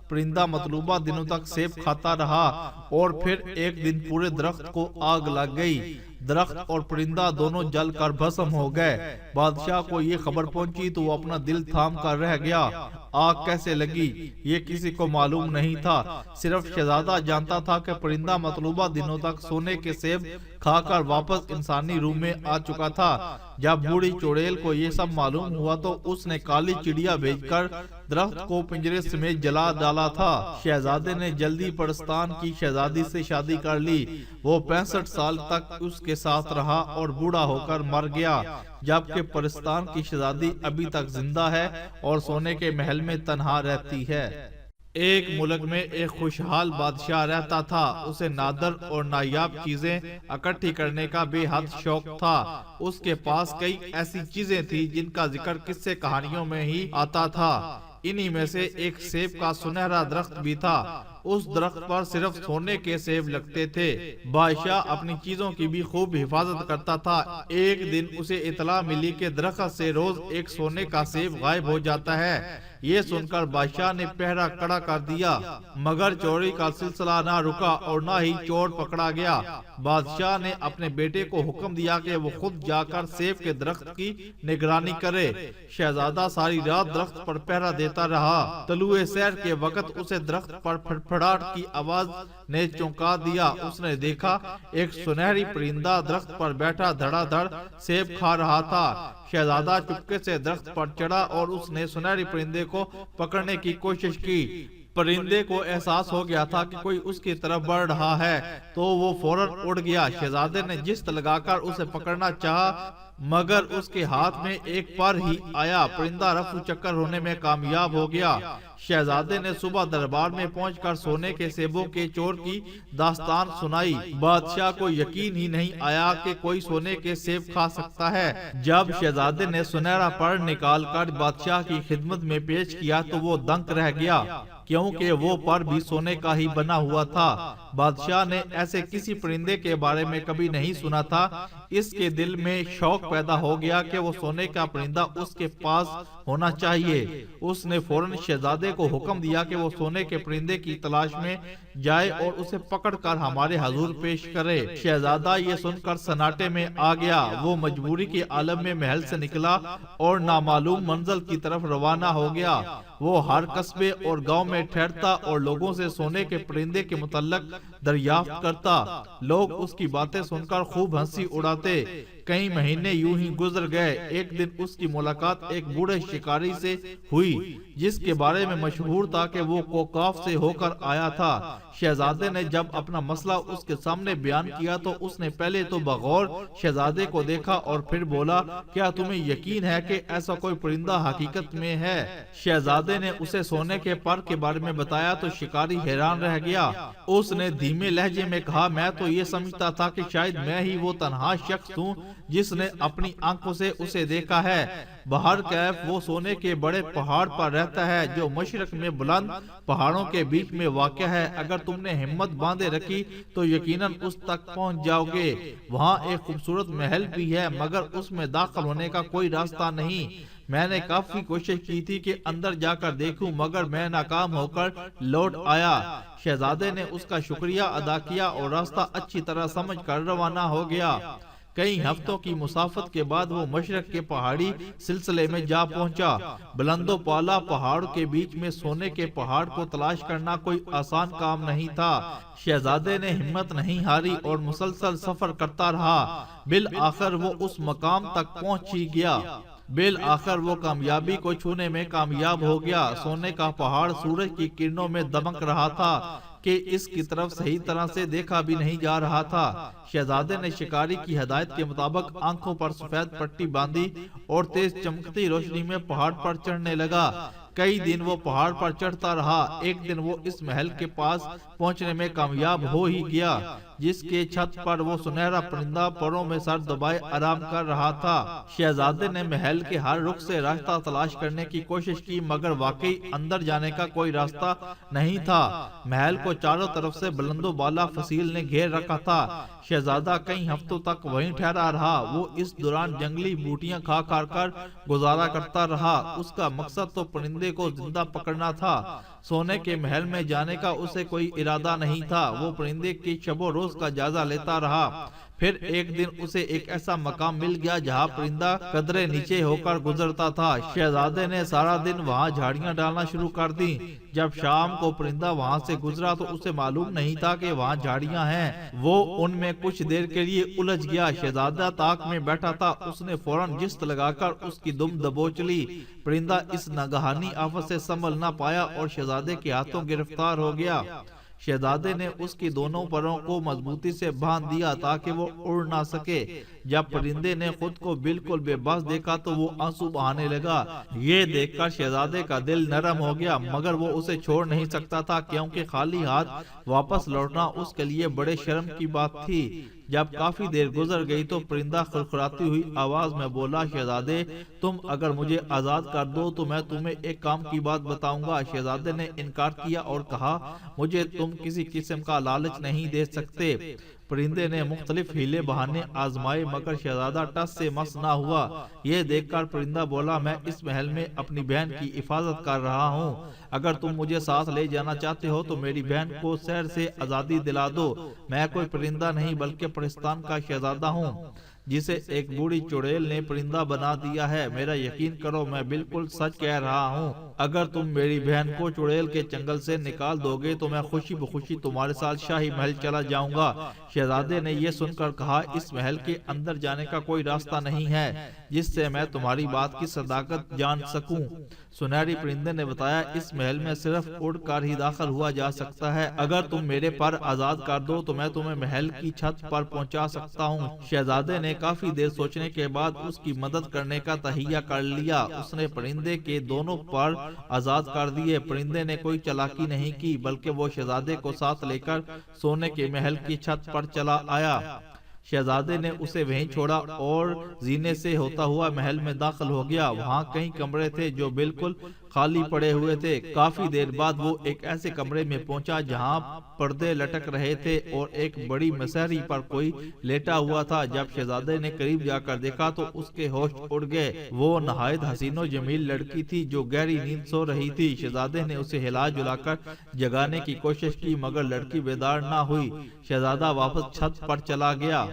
Speaker 1: پرندہ مطلوبہ دنوں تک سیب کھاتا رہا اور پھر ایک دن پورے درخت کو آگ لگ گئی۔ درخت اور پرندہ دونوں جل کر بھسم ہو گئے۔ بادشاہ کو یہ خبر پہنچی تو وہ اپنا دل تھام کر رہ گیا۔ آگ کیسے لگی یہ کسی کو معلوم نہیں تھا، صرف شہزادہ جانتا تھا کہ پرندہ مطلوبہ دنوں تک سونے کے سیب کھا کر واپس انسانی روح میں آ چکا تھا۔ جب بوڑھی چڑیل کو یہ سب معلوم ہوا تو اس نے کالی چڑیا بھیج کر درخت کو پنجرے سمیت جلا ڈالا تھا۔ شہزادے نے جلدی پرستان کی شہزادی سے شادی کر لی۔ وہ 65 سال تک اس کے ساتھ رہا اور بوڑھا ہو کر مر گیا، جبکہ پرستان کی شہزادی ابھی تک زندہ ہے اور سونے کے محل میں تنہا رہتی ہے۔ ایک ملک میں ایک خوشحال بادشاہ رہتا تھا۔ اسے نادر اور نایاب چیزیں اکٹھی کرنے کا بے حد شوق تھا۔ اس کے پاس کئی ایسی چیزیں تھیں جن کا ذکر قصے کہانیوں میں ہی آتا تھا۔ انہی میں سے ایک سیب کا سنہرا درخت بھی تھا۔ اس درخت پر صرف سونے کے سیب لگتے تھے۔ بادشاہ اپنی چیزوں کی بھی خوب حفاظت کرتا تھا۔ ایک دن اسے اطلاع ملی کہ درخت سے روز ایک سونے کا سیب غائب ہو جاتا ہے۔ یہ سن کر بادشاہ نے پہرا کڑا کر دیا، مگر چوری کا سلسلہ نہ رکا اور نہ ہی چور پکڑا گیا۔ بادشاہ نے اپنے بیٹے کو حکم دیا کہ وہ خود جا کر سیب کے درخت کی نگرانی کرے۔ شہزادہ ساری رات درخت پر پہرا دیتا رہا۔ طلوع سحر کے وقت اسے درخت پر پھڑپھڑاہٹ کی آواز نے چونکا دیا۔ اس نے دیکھا ایک سنہری پرندہ درخت پر بیٹھا دھڑا دھڑ سیب کھا رہا تھا۔ شہزادہ چپکے سے درخت پر چڑھا اور اس نے سنہری پرندے کو پکڑنے کی کوشش کی۔ پرندے کو احساس ہو گیا تھا کہ کوئی اس کی طرف بڑھ رہا ہے تو وہ فوراً اڑ گیا۔ شہزادے نے جست لگا کر اسے پکڑنا چاہا، مگر اس کے ہاتھ میں ایک پر ہی آیا۔ پرندہ رفو چکر ہونے میں کامیاب ہو گیا۔ شہزادے نے صبح دربار میں پہنچ کر سونے کے سیبوں کے چور کی داستان سنائی۔ بادشاہ کو یقین ہی نہیں آیا کہ کوئی سونے کے سیب کھا سکتا ہے۔ جب شہزادے نے سنہرا پر نکال کر بادشاہ کی خدمت میں پیش کیا تو وہ دنگ رہ گیا، کیونکہ وہ پر بھی سونے کا ہی بنا ہوا تھا۔ بادشاہ نے ایسے کسی پرندے کے بارے میں کبھی نہیں سنا تھا۔ اس کے دل میں شوق پیدا ہو گیا کہ وہ سونے کا پرندہ اس کے پاس ہونا چاہیے۔ اس نے فوراً شہزادے کو حکم دیا کہ وہ سونے کے پرندے کی تلاش میں جائے اور اسے پکڑ کر ہمارے حضور پیش کرے۔ شہزادہ یہ سن کر سناٹے میں آ گیا۔ وہ مجبوری کے عالم میں محل سے نکلا اور نامعلوم منزل کی طرف روانہ ہو گیا۔ وہ ہر قصبے اور گاؤں میں ٹھہرتا اور لوگوں سے سونے کے پرندے کے متعلق دریافت کرتا۔ لوگ اس کی باتیں سن کر خوب ہنسی اڑاتے۔ کئی مہینے یوں ہی گزر گئے۔ ایک دن اس کی ملاقات ایک بوڑھے شکاری سے ہوئی جس کے بارے میں مشہور تھا کہ وہ کوکاف سے ہو کر آیا تھا۔ شہزادے نے جب اپنا مسئلہ اس کے سامنے بیان کیا تو اس نے پہلے تو بغور شہزادے کو دیکھا اور پھر بولا، کیا تمہیں یقین ہے کہ ایسا کوئی پرندہ حقیقت میں ہے؟ شہزادے نے اسے سونے کے پر کے بارے میں بتایا تو شکاری حیران رہ گیا۔ اس نے دھیمے لہجے میں کہا، میں تو یہ سمجھتا تھا کہ شاید میں ہی وہ تنہا شخص ہوں جس نے اپنی آنکھوں سے اسے دیکھا ہے۔ بہرکیف وہ سونے کے بڑے پہاڑ پر رہتا ہے جو مشرق میں بلند پہاڑوں کے بیچ میں واقع ہے۔ اگر تم نے ہمت باندھے رکھی تو یقیناً اس تک پہنچ جاؤ گے۔ وہاں ایک خوبصورت محل بھی ہے مگر اس میں داخل ہونے کا کوئی راستہ نہیں۔ میں نے کافی کوشش کی تھی کہ اندر جا کر دیکھوں مگر میں ناکام ہو کر لوٹ آیا۔ شہزادے نے اس کا شکریہ ادا کیا اور راستہ اچھی طرح سمجھ کر روانہ ہو گیا۔ کئی ہفتوں کی مسافت کے بعد وہ مشرق کے پہاڑی سلسلے میں جا پہنچا۔ بلند و بالا پہاڑ کے بیچ میں سونے کے پہاڑ کو تلاش کرنا کوئی آسان کام نہیں تھا۔ شہزادے نے ہمت نہیں ہاری اور مسلسل سفر کرتا رہا۔ بالآخر وہ اس مقام تک پہنچ ہی گیا۔ بالآخر وہ کامیابی کو چھونے میں کامیاب ہو گیا۔ سونے کا پہاڑ سورج کی کرنوں میں دمک رہا تھا کہ اس کی طرف صحیح طرح سے دیکھا بھی نہیں جا رہا تھا۔ شہزادے نے شکاری کی ہدایت کے مطابق آنکھوں پر سفید پٹی باندھی اور تیز چمکتی روشنی میں پہاڑ پر چڑھنے لگا۔ کئی دن وہ پہاڑ پر چڑھتا رہا۔ ایک دن وہ اس محل کے پاس پہنچنے میں کامیاب ہو ہی گیا جس کے چھت پر وہ سنہرا پرندہ پروں میں سر دبائے آرام کر رہا تھا۔ شہزادے نے محل کے ہر رخ سے راستہ تلاش کرنے کی کوشش کی مگر واقعی اندر جانے کا کوئی راستہ نہیں تھا۔ محل کو چاروں طرف سے بلند و بالا فصیل نے گھیر رکھا تھا۔ شہزادہ کئی ہفتوں تک وہیں ٹھہرا رہا۔ وہ اس دوران جنگلی بوٹیاں کھا کر گزارا کرتا رہا۔ اس کا مقصد تو پرندے کو زندہ پکڑنا تھا۔ سونے کے محل میں جانے کا اسے کوئی ارادہ نہیں تھا۔ وہ پرندے کی شب و روز کا جائزہ لیتا رہا۔ پھر ایک دن اسے ایک ایسا مقام مل گیا جہاں پرندہ قدرے نیچے ہو کر گزرتا تھا۔ شہزادے نے سارا دن وہاں جھاڑیاں ڈالنا شروع کر دی۔ جب شام کو پرندہ وہاں سے گزرا تو اسے معلوم نہیں تھا کہ وہاں جھاڑیاں ہیں۔ وہ ان میں کچھ دیر کے لیے الجھ گیا۔ شہزادہ طاق میں بیٹھا تھا۔ اس نے فوراً جست لگا کر اس کی دم دبوچ لی۔ پرندہ اس ناگہانی آفت سے سنبھل نہ پایا اور شہزادے کے ہاتھوں گرفتار ہو گیا۔ شہزادے نے اس کی دونوں پروں کو مضبوطی سے باندھ دیا تاکہ وہ اڑ نہ سکے۔ جب پرندے نے خود کو بالکل بے بس دیکھا تو وہ آنسو بہانے لگا۔ یہ دیکھ کر شہزادے کا دل نرم ہو گیا مگر وہ اسے چھوڑ نہیں سکتا تھا کیونکہ خالی ہاتھ واپس لوٹنا اس کے لیے بڑے شرم کی بات تھی۔ جب کافی دیر گزر گئی تو پرندہ خرخراتی ہوئی آواز میں بولا، شہزادے تم اگر مجھے آزاد کر دو تو میں تمہیں ایک کام کی بات بتاؤں گا۔ شہزادے نے انکار کیا اور کہا، مجھے تم کسی قسم کا لالچ نہیں دے سکتے۔ پرندے نے مختلف ہیلے بہانے آزمائے مگر شہزادہ ٹس سے مس نہ ہوا۔ یہ دیکھ کر پرندہ بولا، میں اس محل میں اپنی بہن کی حفاظت کر رہا ہوں۔ اگر تم مجھے ساتھ لے جانا چاہتے ہو تو میری بہن کو سیر سے آزادی دلا دو۔ میں کوئی پرندہ نہیں بلکہ پرستان کا شہزادہ ہوں جسے ایک بوڑھی چڑیل نے پرندہ بنا دیا ہے۔ میرا یقین کرو میں بالکل سچ کہہ رہا ہوں۔ اگر تم میری بہن کو چڑیل کے چنگل سے نکال دو گے تو میں خوشی بخوشی تمہارے ساتھ شاہی محل چلا جاؤں گا۔ شہزادے نے یہ سن کر کہا، اس محل کے اندر جانے کا کوئی راستہ نہیں ہے جس سے میں تمہاری بات کی صداقت جان سکوں۔ سنہری پرندے نے بتایا، اس محل میں صرف اڑ کر ہی داخل ہوا جا سکتا ہے۔ اگر تم میرے پر آزاد کر دو تو میں تمہیں محل کی چھت پر پہنچا سکتا ہوں۔ شہزادے نے کافی دیر سوچنے کے بعد اس کی مدد کرنے کا تہیہ کر لیا۔ اس نے پرندے کے دونوں پر آزاد کر دیے۔ پرندے نے کوئی چالاکی نہیں کی بلکہ وہ شہزادے کو ساتھ لے کر سونے کے محل کی چھت پر چلا آیا۔ شہزادے نے اسے وہیں چھوڑا اور زینے سے ہوتا ہوا محل میں داخل ہو گیا۔ وہاں کئی کمرے تھے جو بالکل خالی پڑے ہوئے تھے۔ کافی دیر بعد وہ ایک ایسے کمرے میں پہنچا جہاں پردے لٹک رہے تھے اور ایک بڑی مسہری پر کوئی لیٹا ہوا تھا۔ جب شہزادے نے قریب جا کر دیکھا تو اس کے ہوش اڑ گئے۔ وہ نہایت حسین و جمیل لڑکی تھی جو گہری نیند سو رہی تھی۔ شہزادے نے اسے ہلا جلا کر جگانے کی کوشش کی مگر لڑکی بیدار نہ ہوئی۔ شہزادہ واپس چھت پر چلا گیا۔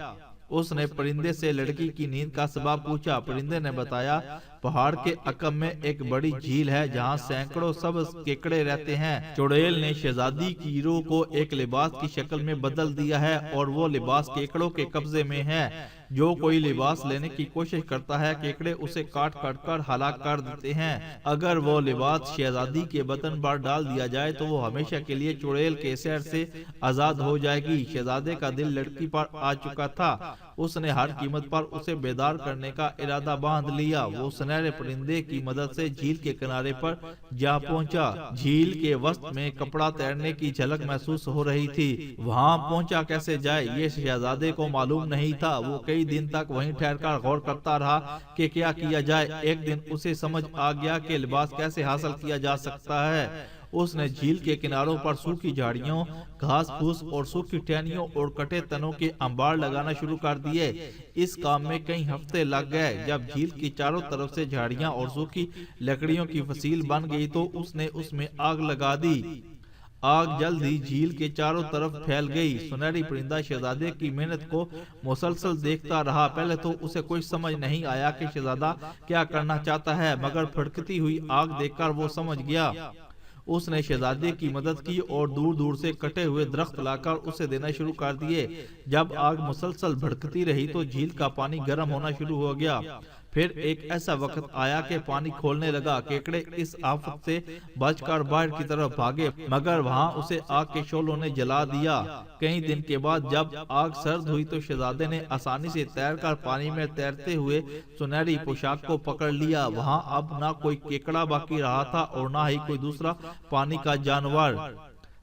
Speaker 1: اس نے پرندے سے لڑکی کی نیند کا سبب پوچھا۔ پرندے نے بتایا، پہاڑ کے عقب میں ایک بڑی جھیل ہے جہاں سینکڑوں سبز کیکڑے رہتے ہیں۔ چڑیل نے شہزادی کی روح کو ایک لباس کی شکل میں بدل دیا ہے اور وہ لباس کیکڑوں کے قبضے میں ہے۔ جو کوئی لباس لینے کی کوشش کرتا ہے کیکڑے اسے کاٹ کاٹ کر ہلاک کر دیتے ہیں۔ اگر وہ لباس شہزادی کے بدن پر ڈال دیا جائے تو وہ ہمیشہ کے لیے چڑیل کے سحر سے آزاد ہو جائے گی۔ شہزادے کا دل لڑکی پر آ چکا تھا، اس نے ہر قیمت پر اسے بیدار کرنے کا ارادہ باندھ لیا۔ وہ سنہرے پرندے کی مدد سے جھیل کے کنارے پر جا پہنچا۔ جھیل کے وسط میں کپڑا تیرنے کی جھلک محسوس ہو رہی تھی۔ وہاں پہنچا کیسے جائے یہ شہزادے کو معلوم نہیں تھا۔ وہ کئی دن تک وہیں ٹھہر کر غور کرتا رہا کہ کیا کیا جائے۔ ایک دن اسے سمجھ آ گیا کہ لباس کیسے حاصل کیا جا سکتا ہے۔ اس نے جھیل کے کناروں پر سوکھی جھاڑیوں، گھاس پھوس اور سوکھی ٹہنیوں اور کٹے تنوں کے انبار لگانا شروع کر دیے۔ اس کام میں کئی ہفتے لگ گئے۔ جب جھیل کی چاروں طرف سے جھاڑیاں اور سوکھی لکڑیوں کی فصیل بن گئی تو اس نے اس میں آگ لگا دی۔ آگ جلد ہی جھیل کے چاروں طرف پھیل گئی۔ سنہری پرندہ شہزادے کی محنت کو مسلسل دیکھتا رہا۔ پہلے تو اسے کچھ سمجھ نہیں آیا کہ شہزادہ کیا کرنا چاہتا ہے، مگر پھٹکتی ہوئی آگ دیکھ کر وہ سمجھ گیا۔ اس نے شہزادے کی مدد کی اور دور دور سے کٹے ہوئے درخت لا کر اسے دینا شروع کر دیے۔ جب آگ مسلسل بھڑکتی رہی تو جھیل کا پانی گرم ہونا شروع ہو گیا۔ پھر ایک ایسا وقت آیا کہ پانی کھولنے لگا۔ کیکڑے اس آفت سے بچ کر باہر کی طرف بھاگے، مگر وہاں اسے آگ کے شعلوں نے جلا دیا۔ کئی دن کے بعد جب آگ سرد ہوئی تو شہزادے نے آسانی سے تیر کر پانی میں تیرتے ہوئے سنہری پوشاک کو پکڑ لیا۔ وہاں اب نہ کوئی کیکڑا باقی رہا تھا اور نہ ہی کوئی دوسرا پانی کا جانور۔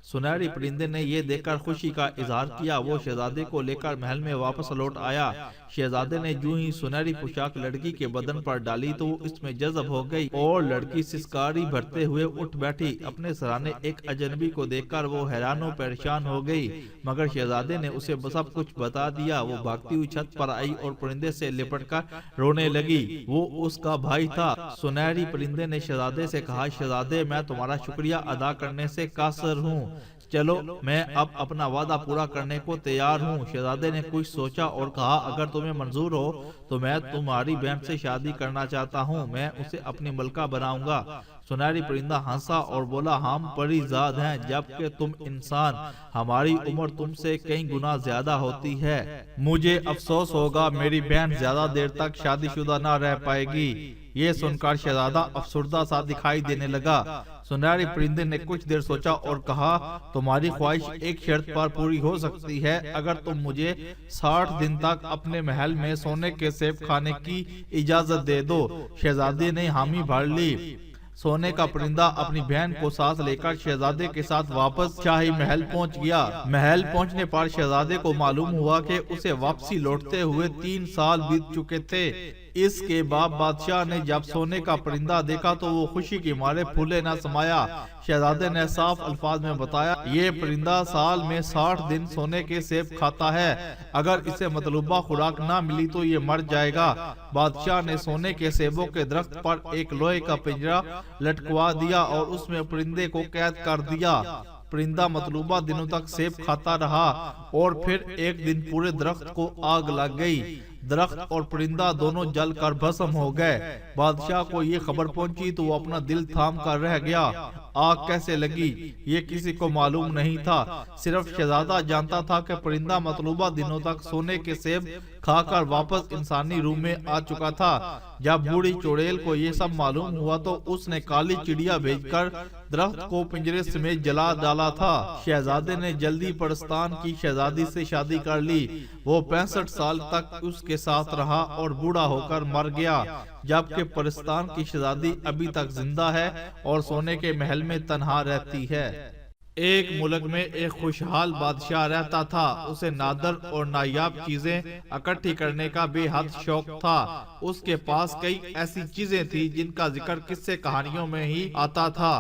Speaker 1: سنہری پرندے نے یہ دیکھ کر خوشی کا اظہار کیا۔ وہ شہزادے کو لے کر محل میں واپس لوٹ آیا۔ شہزادے نے جو ہی سنہری پوشاک لڑکی کے بدن پر ڈالی تو وہ اس میں جذب ہو گئی اور لڑکی سسکاری بھرتے ہوئے اٹھ بیٹھی۔ اپنے سرانے ایک اجنبی کو دیکھ کر وہ حیران و پریشان ہو گئی، مگر شہزادے نے اسے سب کچھ بتا دیا۔ وہ بھاگتی ہوئی چھت پر آئی اور پرندے سے لپٹ کر رونے لگی۔ وہ اس کا بھائی تھا۔ سنہری پرندے نے شہزادے سے کہا، شہزادے میں تمہارا شکریہ ادا کرنے سے قاصر ہوں، چلو میں اب اپنا وعدہ پورا کرنے کو تیار ہوں۔ شہزادے نے کچھ سوچا اور کہا، اگر تمہیں منظور ہو تو میں تمہاری بہن سے شادی کرنا چاہتا ہوں، میں اسے اپنی ملکہ بناؤں گا۔ سنہری پرندہ ہنسا اور بولا، ہم پری زاد ہیں جبکہ تم انسان، ہماری عمر تم سے کئی گنا زیادہ ہوتی ہے، مجھے افسوس ہوگا میری بہن زیادہ دیر تک شادی شدہ نہ رہ پائے گی۔ یہ سن کر شہزادہ افسردہ سا دکھائی دینے لگا۔ سنہری پرندے نے کچھ دیر سوچا اور کہا، تمہاری خواہش ایک شرط پر پوری ہو سکتی ہے، اگر تم مجھے 60 دن تک اپنے محل میں سونے کے سیب کھانے کی اجازت دے دو۔ شہزادے نے حامی بھر لی۔ سونے کا پرندہ اپنی بہن کو ساتھ لے کر شہزادے کے ساتھ واپس شاہی محل پہنچ گیا۔ محل پہنچنے پر شہزادے کو معلوم ہوا کہ اسے واپسی لوٹتے ہوئے 3 سال بیت چکے تھے۔ اس کے بعد بادشاہ نے جب سونے کا پرندہ دیکھا تو وہ خوشی کے مارے پھولے نہ سمایا۔ شہزادے نے صاف الفاظ میں بتایا، یہ پرندہ سال میں 60 دن سونے کے سیب کھاتا ہے، اگر اسے مطلوبہ خوراک نہ ملی تو یہ مر جائے گا۔ بادشاہ نے سونے کے سیبوں کے درخت پر ایک لوہے کا پنجرا لٹکوا دیا اور اس میں پرندے کو قید کر دیا۔ پرندہ مطلوبہ دنوں تک سیب کھاتا رہا اور پھر ایک دن پورے درخت کو آگ لگ گئی۔ درخت اور پرندہ دونوں جل کر بھسم ہو گئے۔ بادشاہ کو یہ خبر پہنچی تو وہ اپنا دل تھام کر رہ گیا۔ آگ کیسے لگی یہ کسی کو معلوم نہیں تھا، صرف شہزادہ جانتا تھا کہ پرندہ مطلوبہ دنوں تک سونے کے سیب کھا کر واپس انسانی روح میں آ چکا تھا۔ جب بوڑھی چڑیل کو یہ سب معلوم ہوا تو اس نے کالی چڑیا بھیج کر درخت کو پنجرے سمیت جلا ڈالا تھا۔ شہزادے نے جلدی پرستان کی شہزادی سے شادی کر لی۔ وہ 65 سال تک اس کے ساتھ رہا اور بوڑھا ہو کر مر گیا، جبکہ پرستان کی شہزادی ابھی تک زندہ ہے اور سونے کے محل میں تنہا رہتی ہے۔ ایک ملک میں ایک خوشحال بادشاہ رہتا تھا۔ اسے نادر اور نایاب چیزیں اکٹھی کرنے کا بے حد شوق تھا۔ اس کے پاس کئی ایسی چیزیں تھیں جن کا ذکر قصے کہانیوں میں ہی آتا تھا۔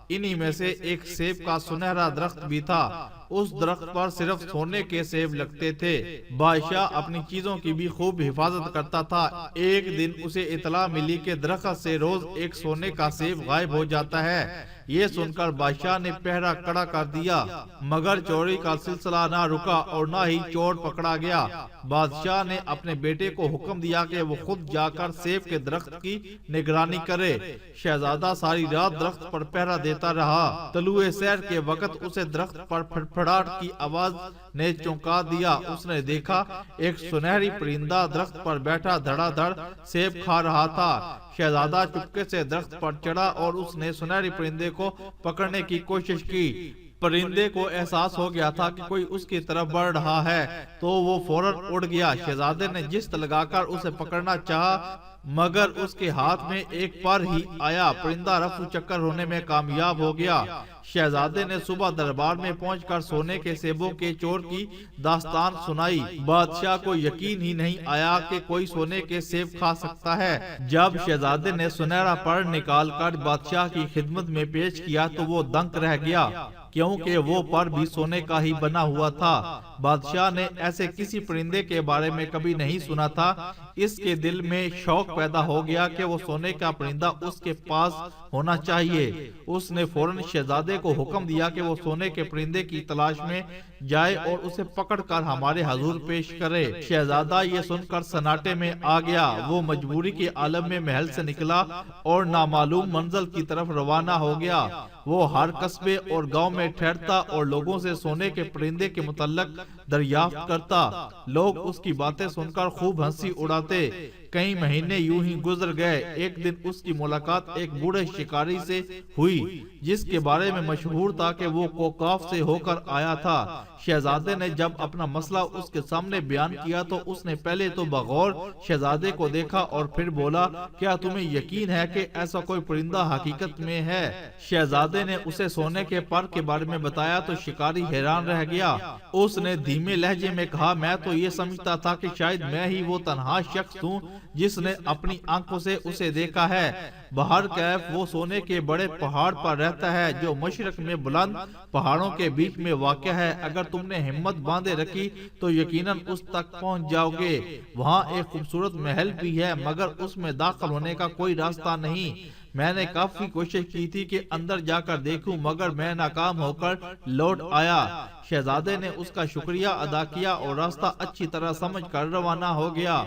Speaker 1: انہی میں سے ایک سیب کا سنہرا درخت بھی تھا۔ اس درخت پر صرف سونے کے سیب لگتے تھے۔ بادشاہ اپنی چیزوں کی بھی خوب حفاظت کرتا تھا۔ ایک دن اسے اطلاع ملی کہ درخت سے روز ایک سونے کا سیب غائب ہو جاتا ہے۔ یہ سن کر بادشاہ نے پہرا کڑا کر دیا، مگر چوری کا سلسلہ نہ رکا اور نہ ہی چور پکڑا گیا۔ بادشاہ نے اپنے بیٹے کو حکم دیا کہ وہ خود جا کر سیب کے درخت کی نگرانی کرے۔ شہزادہ ساری رات درخت پر پہرا دیتا رہا۔ طلوع سحر کے وقت اسے درخت پر پھڑپھڑاہٹ کی آواز نے چونکا دیا۔ اس نے دیکھا ایک سنہری پرندہ درخت پر بیٹھا دھڑا دھڑ سیب کھا رہا تھا۔ شہزادہ چپکے سے درخت پر چڑھا اور اس نے سنہری پرندے کو پکڑنے کی کوشش کی۔ پرندے کو احساس ہو گیا تھا کہ کوئی اس کی طرف بڑھ رہا ہے، تو وہ فوراً اڑ گیا۔ شہزادے نے جست لگا کر اسے پکڑنا چاہا، مگر اس کے ہاتھ میں ایک پر ہی آیا۔ پرندہ رفو چکر ہونے میں کامیاب ہو گیا۔ شہزادے نے صبح دربار میں پہنچ کر سونے کے سیبوں کے چور کی داستان سنائی۔ بادشاہ کو یقین ہی نہیں آیا کہ کوئی سونے کے سیب کھا سکتا ہے۔ جب شہزادے نے سنہرا پر نکال کر بادشاہ کی خدمت میں پیش کیا تو وہ دنگ رہ گیا، کیونکہ وہ پر بھی سونے کا ہی بنا ہوا تھا۔ بادشاہ نے ایسے کسی پرندے کے بارے میں کبھی نہیں سنا تھا۔ اس کے دل میں شوق پیدا ہو گیا کہ وہ سونے کا پرندہ اس کے پاس ہونا چاہیے۔ اس نے فوراً شہزادے کو حکم دیا کہ وہ سونے کے پرندے کی تلاش میں جائے اور اسے پکڑ کر ہمارے حضور پیش کرے۔ شہزادہ یہ سن کر سناٹے میں آ گیا۔ وہ مجبوری کے عالم میں محل سے نکلا اور نامعلوم منزل کی طرف روانہ ہو گیا۔ وہ ہر قصبے اور گاؤں میں ٹھہرتا اور لوگوں سے سونے کے پرندے کے متعلق دریافت کرتا۔ لوگ اس کی باتیں سن کر خوب ہنسی اڑاتے۔ کئی مہینے یوں ہی گزر گئے۔ ایک دن اس کی ملاقات ایک بوڑھے شکاری سے ہوئی، جس کے بارے میں مشہور تھا کہ وہ کوکاف سے ہو کر آیا تھا۔ شہزادے نے جب اپنا مسئلہ اس کے سامنے بیان کیا تو اس نے پہلے تو بغور شہزادے کو دیکھا اور پھر بولا، کیا تمہیں یقین ہے کہ ایسا کوئی پرندہ حقیقت میں ہے؟ شہزادے نے اسے سونے کے پر کے بارے میں بتایا تو شکاری حیران رہ گیا۔ اس نے دھیمے لہجے میں کہا، میں تو یہ سمجھتا تھا کہ شاید میں ہی وہ تنہا شخص ہوں جس نے اپنی آنکھوں سے اسے دیکھا ہے۔ بہر کیف وہ سونے کے بڑے پہاڑ پر رہتا ہے جو مشرق میں بلند پہاڑوں کے بیچ میں واقع ہے۔ اگر تم نے ہمت باندھے رکھی تو یقیناً اس تک پہنچ جاؤ گے۔ وہاں ایک خوبصورت محل بھی ہے، مگر اس میں داخل ہونے کا کوئی راستہ نہیں۔ میں نے کافی کوشش کی تھی کہ اندر جا کر دیکھوں، مگر میں ناکام ہو کر لوٹ آیا۔ شہزادے نے اس کا شکریہ ادا کیا اور راستہ اچھی طرح سمجھ کر روانہ ہو گیا۔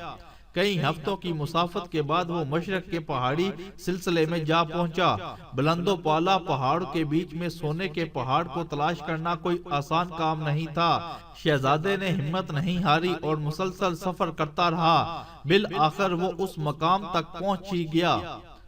Speaker 1: کئی ہفتوں کی مسافت کے بعد وہ مشرق کے پہاڑی سلسلے میں جا پہنچا۔ بلند و بالا پہاڑ کے بیچ میں سونے کے پہاڑ کو تلاش کرنا کوئی آسان کام نہیں تھا۔ شہزادے نے ہمت نہیں ہاری اور مسلسل سفر کرتا رہا۔ بالآخر وہ اس مقام تک پہنچ ہی گیا۔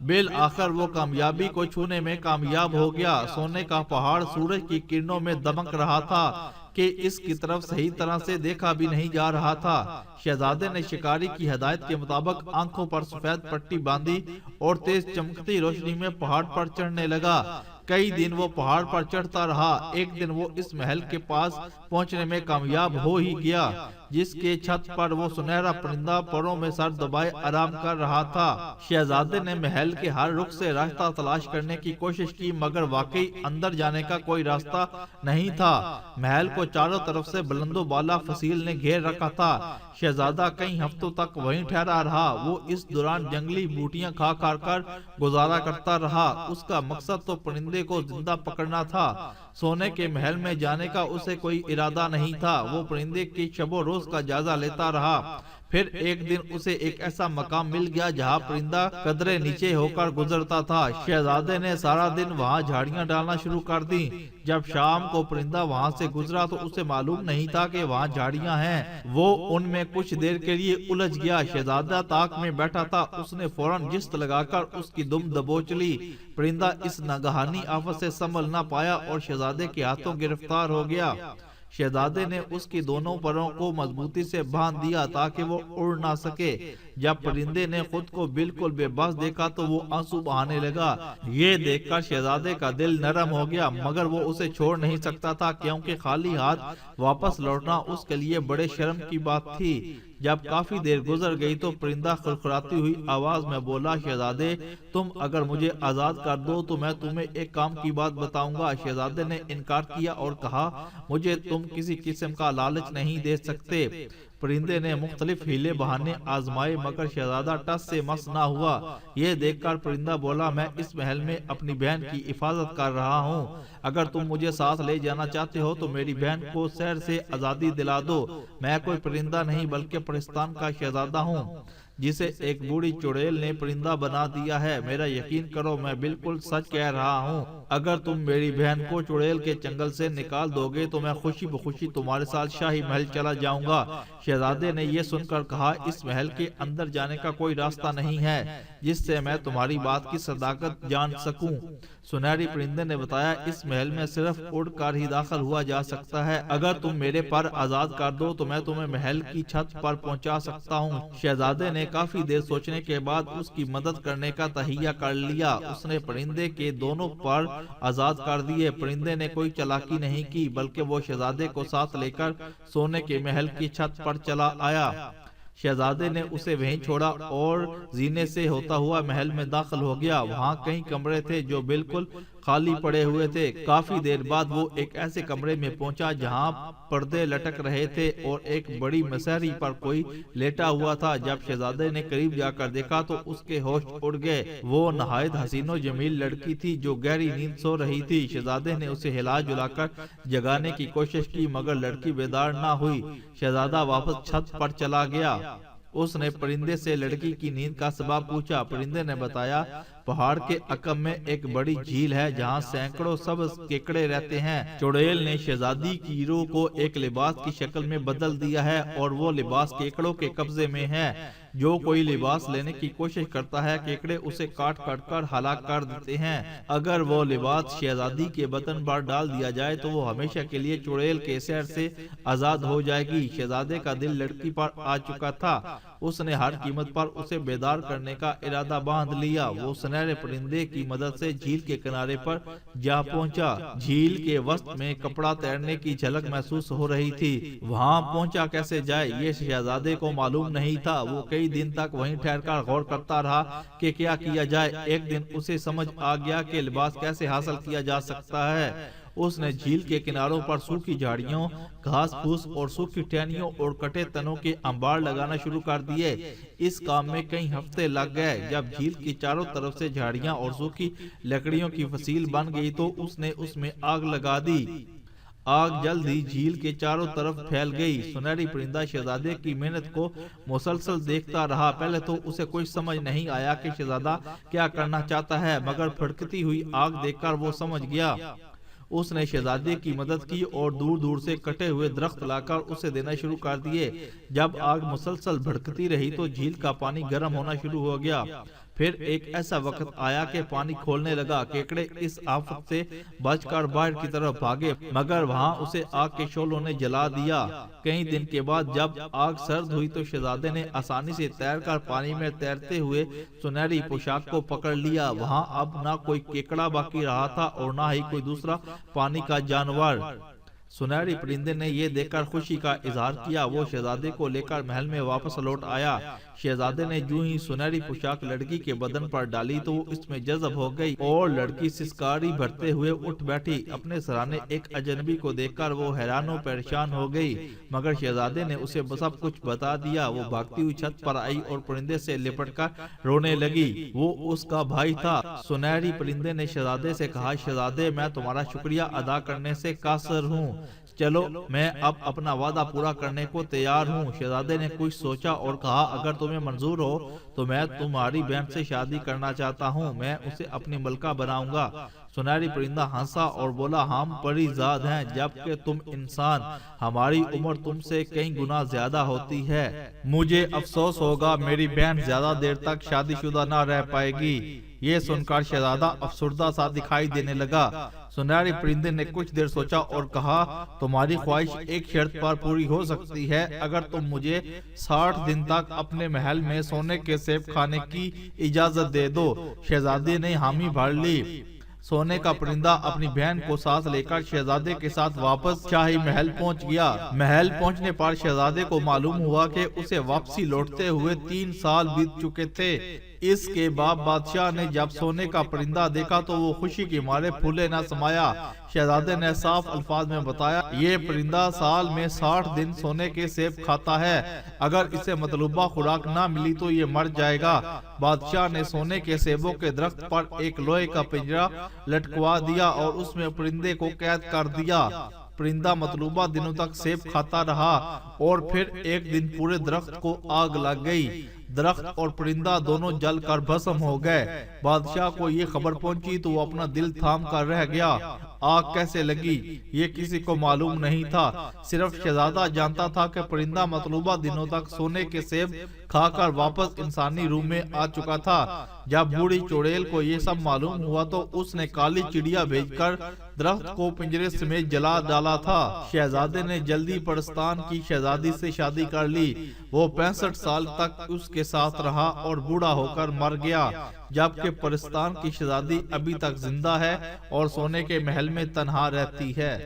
Speaker 1: بالآخر وہ کامیابی کو چھونے میں کامیاب ہو گیا۔ سونے کا پہاڑ سورج کی کرنوں میں دمک رہا تھا کہ اس کی طرف صحیح طرح سے دیکھا بھی نہیں جا رہا تھا۔ شہزادے نے شکاری کی ہدایت کے مطابق آنکھوں پر سفید پٹی باندھی اور تیز چمکتی روشنی میں پہاڑ پر چڑھنے لگا۔ کئی دن وہ پہاڑ پر چڑھتا رہا۔ ایک دن وہ اس محل کے پاس پہنچنے میں کامیاب ہو ہی گیا، جس کے چھت پر وہ سنہرا پرندہ پروں میں سر دبائے آرام کر رہا تھا۔ شہزادے نے محل کے ہر رخ سے راستہ تلاش کرنے کی کوشش کی، مگر واقعی اندر جانے کا کوئی راستہ نہیں تھا۔ محل کو چاروں طرف سے بلند و بالا فصیل نے گھیر رکھا تھا۔ شہزادہ کئی ہفتوں تک وہیں ٹھہرا رہا۔ وہ اس دوران جنگلی بوٹیاں کھا کھا کر گزارا کرتا رہا۔ اس کا مقصد تو پرندے کو زندہ پکڑنا تھا۔ سونے کے محل میں جانے کا اسے کوئی ارادہ نہیں تھا۔ وہ پرندے کی شب و روز کا جائزہ لیتا رہا۔ پھر ایک دن اسے ایک ایسا مقام مل گیا جہاں پرندہ قدرے نیچے ہو کر گزرتا تھا۔ شہزادے نے سارا دن وہاں جھاڑیاں ڈالنا شروع کر دی۔ جب شام کو پرندہ وہاں سے گزرا تو اسے معلوم نہیں تھا کہ وہاں جھاڑیاں ہیں۔ وہ ان میں کچھ دیر کے لیے الجھ گیا۔ شہزادہ طاق میں بیٹھا تھا۔ اس نے فوراً جست لگا کر اس کی دم دبوچ لی۔ پرندہ اس ناگہانی آفت سے سنبھل نہ پایا اور شہزادے کے ہاتھوں گرفتار ہو گیا۔ شہزادے نے اس کی دونوں پروں کو مضبوطی سے باندھ دیا تاکہ وہ اڑ نہ سکے۔ جب پرندے نے خود کو بالکل بے بس دیکھا تو وہ آنسو بہانے لگا۔ یہ دیکھ کر شہزادے کا دل نرم ہو گیا، مگر وہ اسے چھوڑ نہیں سکتا تھا کیونکہ خالی ہاتھ واپس لوٹنا اس کے لیے بڑے شرم کی بات تھی۔ جب کافی دیر گزر گئی تو پرندہ خرخراتی ہوئی آواز میں بولا، شہزادے تم اگر مجھے آزاد کر دو تو میں تمہیں ایک کام کی بات بتاؤں گا۔ شہزادے نے انکار کیا اور کہا، مجھے تم کسی قسم کا لالچ نہیں دے سکتے۔ پرندے نے مختلف ہیلے بہانے آزمائے مگر شہزادہ ٹس سے مس نہ ہوا۔ یہ دیکھ کر پرندہ بولا، میں اس محل میں اپنی بہن کی حفاظت کر رہا ہوں، اگر تم مجھے ساتھ لے جانا چاہتے ہو تو میری بہن کو سیر سے آزادی دلا دو۔ میں کوئی پرندہ نہیں بلکہ پرستان کا شہزادہ ہوں جسے ایک بوڑھی چڑیل نے پرندہ بنا دیا ہے۔ میرا یقین کرو، میں بالکل سچ کہہ رہا ہوں۔ اگر تم میری بہن کو چڑیل کے چنگل سے نکال دو گے تو میں خوشی بخوشی تمہارے ساتھ شاہی محل چلا جاؤں گا۔ شہزادے نے یہ سن کر کہا، اس محل کے اندر جانے کا کوئی راستہ نہیں ہے جس سے میں تمہاری بات کی صداقت جان سکوں۔ سنہری پرندے نے بتایا، اس محل میں صرف اڑ کر ہی داخل ہوا جا سکتا ہے۔ اگر تم میرے پر آزاد کر دو تو میں تمہیں محل کی چھت پر پہنچا سکتا ہوں۔ شہزادے نے کافی دیر سوچنے کے بعد اس کی مدد کرنے کا تہیہ کر لیا۔ اس نے پرندے کے دونوں پر آزاد کر دیے۔ پرندے نے کوئی چالاکی نہیں کی بلکہ وہ شہزادے کو ساتھ لے کر سونے کے محل کی چھت پر چلا آیا۔ شہزادے نے اسے وہیں چھوڑا اور زینے سے ہوتا ہوا محل میں داخل ہو گیا۔ وہاں کئی کمرے تھے جو بالکل خالی پڑے ہوئے تھے۔ کافی دیر بعد وہ ایک ایسے کمرے میں پہنچا جہاں پردے لٹک رہے تھے اور ایک بڑی مسہری پر کوئی لیٹا ہوا تھا۔ جب شہزادے نے قریب جا کر دیکھا تو اس کے ہوش اڑ گئے۔ وہ نہایت حسین و جمیل لڑکی تھی جو گہری نیند سو رہی تھی۔ شہزادے نے اسے ہلا جلا کر جگانے کی کوشش کی مگر لڑکی بیدار نہ ہوئی۔ شہزادہ واپس چھت پر چلا گیا۔ اس نے پرندے سے لڑکی کی نیند کا سبب پوچھا۔ پرندے نے بتایا، پہاڑ کے عقب میں ایک بڑی جھیل ہے جہاں سینکڑوں سبز کیکڑے رہتے ہیں۔ چڑیل نے شہزادی کی روح کو ایک لباس کی شکل میں بدل دیا ہے اور وہ لباس کیکڑوں کے قبضے میں ہے۔ جو کوئی لباس لینے کی کوشش کرتا ہے کیکڑے اسے کاٹ کاٹ کر ہلاک کر دیتے ہیں۔ اگر وہ لباس شہزادی کے بدن پر ڈال دیا جائے تو وہ ہمیشہ کے لیے چڑیل کے سیر سے آزاد ہو جائے گی۔ شہزادے کا دل لڑکی پر آ چکا تھا۔ اس نے ہر قیمت پر اسے بیدار کرنے کا ارادہ باندھ لیا۔ وہ سنہرے پرندے کی مدد سے جھیل کے کنارے پر جا پہنچا۔ جھیل کے وسط میں کپڑا تیرنے کی جھلک محسوس ہو رہی تھی۔ وہاں پہنچا کیسے جائے یہ شہزادے کو معلوم نہیں تھا۔ وہ کئی دن تک وہیں ٹھہر کر غور کرتا رہا کہ کیا کیا جائے۔ ایک دن اسے سمجھ آ گیا کہ لباس کیسے حاصل کیا جا سکتا ہے۔ اس نے جھیل کے کناروں پر سوکھی جھاڑیوں، گھاس پھوس اور سوکھی ٹہنیوں اور کٹے تنوں کے انبار لگانا شروع کر دیے۔ اس کام میں کئی ہفتے لگ گئے۔ جب جھیل کی چاروں طرف سے جھاڑیاں اور سوکھی لکڑیوں کی فصیل بن گئی تو اس نے اس میں آگ لگا دی۔ آگ جلد ہی جھیل کے چاروں طرف پھیل گئی۔ سنہری پرندہ شہزادے کی محنت کو مسلسل دیکھتا رہا۔ پہلے تو اسے کوئی سمجھ نہیں آیا کہ شہزادہ کیا کرنا چاہتا ہے مگر بھڑکتی ہوئی آگ دیکھ کر وہ سمجھ گیا۔ اس نے شہزادے کی مدد کی اور دور دور سے کٹے ہوئے درخت لا کر اسے دینا شروع کر دیے۔ جب آگ مسلسل بھڑکتی رہی تو جھیل کا پانی گرم ہونا شروع ہو گیا۔ پھر ایک ایسا وقت آیا کہ پانی کھولنے لگا۔ کیکڑے اس آفت سے بچ کر باہر کی طرف بھاگے مگر وہاں اسے آگ کے شعلوں نے جلا دیا۔ کئی دن کے بعد جب آگ سرد ہوئی تو شہزادے نے آسانی سے تیر کر پانی میں تیرتے ہوئے سنہری پوشاک کو پکڑ لیا۔ وہاں اب نہ کوئی کیکڑا باقی رہا تھا اور نہ ہی کوئی دوسرا پانی کا جانور۔ سنہری پرندے نے یہ دیکھ کر خوشی کا اظہار کیا۔ وہ شہزادے کو لے کر محل میں واپس لوٹ آیا۔ شہزادے نے جو ہی سنہری پوشاک لڑکی کے بدن پر ڈالی تو وہ اس میں جذب ہو گئی اور لڑکی سسکاری بھرتے ہوئے اٹھ بیٹھی۔ اپنے سرانے ایک اجنبی کو دیکھ کر وہ حیران و پریشان ہو گئی مگر شہزادے نے اسے سب کچھ بتا دیا۔ وہ بھاگتی ہوئی چھت پر آئی اور پرندے سے لپٹ کر رونے لگی۔ وہ اس کا بھائی تھا۔ سنہری پرندے نے شہزادے سے کہا، شہزادے میں تمہارا شکریہ ادا کرنے سے قاصر ہوں، چلو میں اب اپنا وعدہ پورا کرنے کو تیار ہوں۔ شہزادے نے کچھ سوچا اور کہا، اگر تمہیں منظور ہو تو میں تمہاری بہن سے شادی کرنا چاہتا ہوں، میں اسے اپنی ملکہ بناؤں گا۔ سنہری پرندہ ہنسا اور بولا، ہم پری زاد ہیں جبکہ تم انسان، ہماری عمر تم سے کئی گنا زیادہ ہوتی ہے، مجھے افسوس ہوگا میری بہن زیادہ دیر تک شادی شدہ نہ رہ پائے گی۔ یہ سن کر شہزادہ افسردہ سا دکھائی دینے لگا۔ سنہری پرندے نے کچھ دیر سوچا اور کہا تمہاری خواہش ایک شرط پر پوری ہو سکتی ہے، اگر تم مجھے 60 دن تک اپنے محل میں سونے کے سیب کھانے کی اجازت دے دو۔ شہزادے نے حامی بھر لی۔ سونے کا پرندہ اپنی بہن کو ساتھ لے کر شہزادے کے ساتھ واپس شاہی محل پہنچ گیا۔ محل پہنچنے پر شہزادے کو معلوم ہوا کہ اسے واپسی لوٹتے ہوئے 3 سال بیت چکے تھے۔ اس کے بعد بادشاہ نے جب سونے کا پرندہ دیکھا تو وہ خوشی کے مارے پھولے نہ سمایا۔ شہزادے نے صاف الفاظ میں بتایا، یہ پرندہ سال میں 60 دن سونے کے سیب کھاتا ہے، اگر اسے مطلوبہ خوراک نہ ملی تو یہ مر جائے گا۔ بادشاہ نے سونے کے سیبوں کے درخت پر ایک لوہے کا پنجرا لٹکوا دیا اور اس میں پرندے کو قید کر دیا۔ پرندہ مطلوبہ دنوں تک سیب کھاتا رہا اور پھر ایک دن پورے درخت کو آگ لگ گئی۔ درخت اور پرندہ دونوں جل کر بھسم ہو گئے۔ بادشاہ کو یہ خبر پہنچی تو وہ اپنا دل تھام کر رہ گیا۔ آگ کیسے لگی یہ کسی کو معلوم نہیں تھا، صرف شہزادہ جانتا تھا کہ پرندہ مطلوبہ دنوں تک سونے کے سیب کھا کر واپس انسانی روح میں آ چکا تھا۔ جب بوڑھی چڑیل کو یہ سب معلوم ہوا تو اس نے کالی چڑیا بھیج کر درخت کو پنجرے سمیت جلا ڈالا تھا۔ شہزادے نے جلدی پرستان کی شہزادی سے شادی کر لی۔ وہ 65 سال تک اس کے ساتھ رہا اور بوڑھا ہو کر مر گیا، جبکہ پرستان کی شہزادی ابھی تک زندہ ہے اور سونے کے محل میں تنہا رہتی ہے۔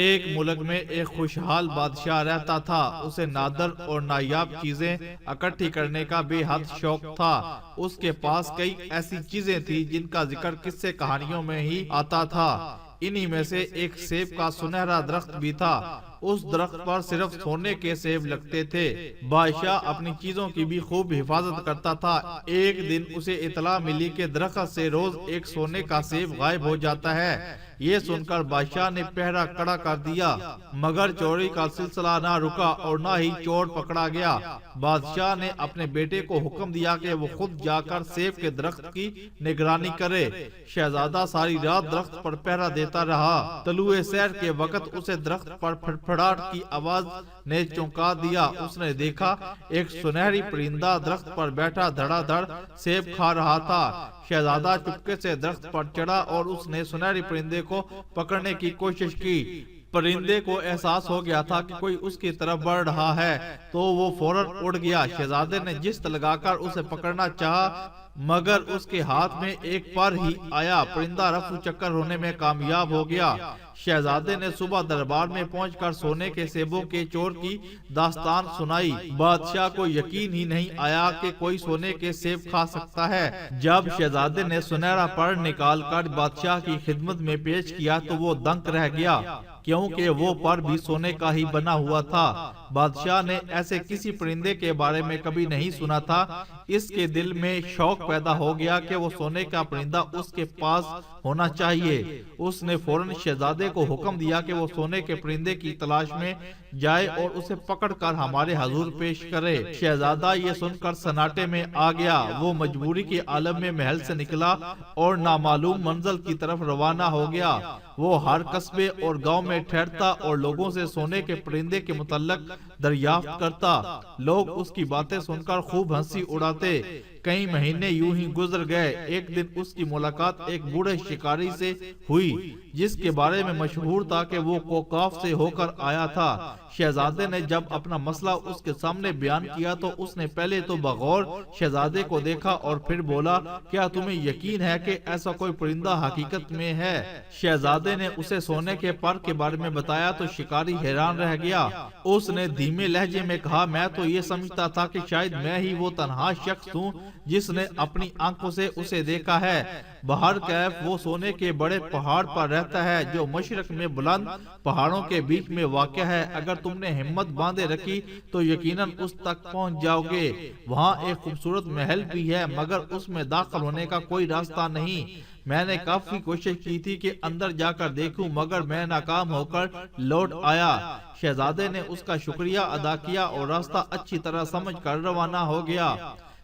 Speaker 1: ایک ملک میں ایک خوشحال بادشاہ رہتا تھا۔ اسے نادر اور نایاب چیزیں اکٹھی کرنے کا بے حد شوق تھا۔ اس کے پاس کئی ایسی چیزیں تھیں جن کا ذکر قصے کہانیوں میں ہی آتا تھا۔ انہی میں سے ایک سیب کا سنہرا درخت بھی تھا۔ اس درخت پر صرف سونے کے سیب لگتے تھے۔ بادشاہ اپنی چیزوں کی بھی خوب حفاظت کرتا تھا۔ ایک دن اسے اطلاع ملی کہ درخت سے روز ایک سونے کا سیب غائب ہو جاتا ہے۔ یہ سن کر بادشاہ نے پہرا کڑا کر دیا، مگر چوری کا سلسلہ نہ رکا اور نہ ہی چور پکڑا گیا۔ بادشاہ نے اپنے بیٹے کو حکم دیا کہ وہ خود جا کر سیب کے درخت کی نگرانی کرے۔ شہزادہ ساری رات درخت پر پہرا دیتا رہا۔ طلوع سحر کے وقت اسے درخت پر پھڑپھڑاہٹ کی آواز نے چونکا دیا۔ اس نے دیکھا ایک سنہری پرندہ درخت پر بیٹھا دھڑا دھڑ سیب کھا رہا تھا۔ شہزادہ چپکے سے درخت پر چڑھا اور اس نے سنہری پرندے کو پکڑنے کی کوشش کی۔ پرندے کو احساس ہو گیا تھا کہ کوئی اس کی طرف بڑھ رہا ہے تو وہ فوراً اڑ گیا۔ شہزادے نے جست لگا کر اسے پکڑنا چاہا، مگر اس کے ہاتھ میں ایک پر ہی آیا۔ پرندہ رفو چکر ہونے میں کامیاب ہو گیا۔ شہزادے نے صبح دربار میں پہنچ کر سونے کے سیبوں کے چور کی داستان سنائی۔ بادشاہ کو یقین ہی نہیں آیا کہ کوئی سونے کے سیب کھا سکتا ہے۔ جب شہزادے نے سنہرا پر نکال کر بادشاہ کی خدمت میں پیش کیا تو وہ دنگ رہ گیا، کیونکہ وہ پر بھی سونے کا ہی بنا ہوا تھا۔ بادشاہ نے ایسے کسی پرندے کے بارے میں کبھی نہیں سنا تھا۔ اس کے دل میں شوق پیدا ہو گیا کہ وہ سونے کا پرندہ اس کے پاس ہونا چاہیے۔ اس نے فوراً شہزادے کو حکم دیا کہ وہ سونے کے پرندے کی تلاش میں جائے اور اسے پکڑ کر ہمارے حضور پیش کرے۔ شہزادہ یہ سن کر سناٹے میں آ گیا۔ وہ مجبوری کے عالم میں محل سے نکلا اور نامعلوم منزل کی طرف روانہ ہو گیا۔ وہ ہر قصبے اور گاؤں میں ٹھہرتا اور لوگوں سے سونے کے پرندے کے متعلق دریافت کرتا۔ لوگ اس کی باتیں سن کر خوب ہنسی اڑاتے۔ کئی مہینے یوں ہی گزر گئے۔ ایک دن اس کی ملاقات ایک بوڑھے شکاری سے ہوئی جس کے بارے میں مشہور تھا کہ وہ کوکاف سے ہو کر آیا تھا۔ شہزادے نے جب اپنا مسئلہ اس کے سامنے بیان کیا تو اس نے پہلے تو بغور شہزادے کو دیکھا اور پھر بولا، کیا تمہیں یقین ہے کہ ایسا کوئی پرندہ حقیقت میں ہے؟ شہزادے نے اسے سونے کے پر کے بارے میں بتایا تو شکاری حیران رہ گیا۔ اس نے دھیمے لہجے میں کہا، میں تو یہ سمجھتا تھا کہ شاید میں ہی وہ تنہا شخص ہوں جس نے اپنی آنکھوں سے اسے دیکھا ہے۔ بہرکیف وہ سونے کے بڑے پہاڑ پر رہتا ہے جو مشرق میں بلند پہاڑوں کے بیچ میں واقع ہے۔ اگر تم نے ہمت باندھے رکھی تو یقیناً اس تک پہنچ جاؤ گے۔ وہاں ایک خوبصورت محل بھی ہے مگر اس میں داخل ہونے کا کوئی راستہ نہیں۔ میں نے کافی کوشش کی تھی کہ اندر جا کر دیکھوں مگر میں ناکام ہو کر لوٹ آیا۔ شہزادے نے اس کا شکریہ ادا کیا اور راستہ اچھی طرح سمجھ کر روانہ ہو گیا۔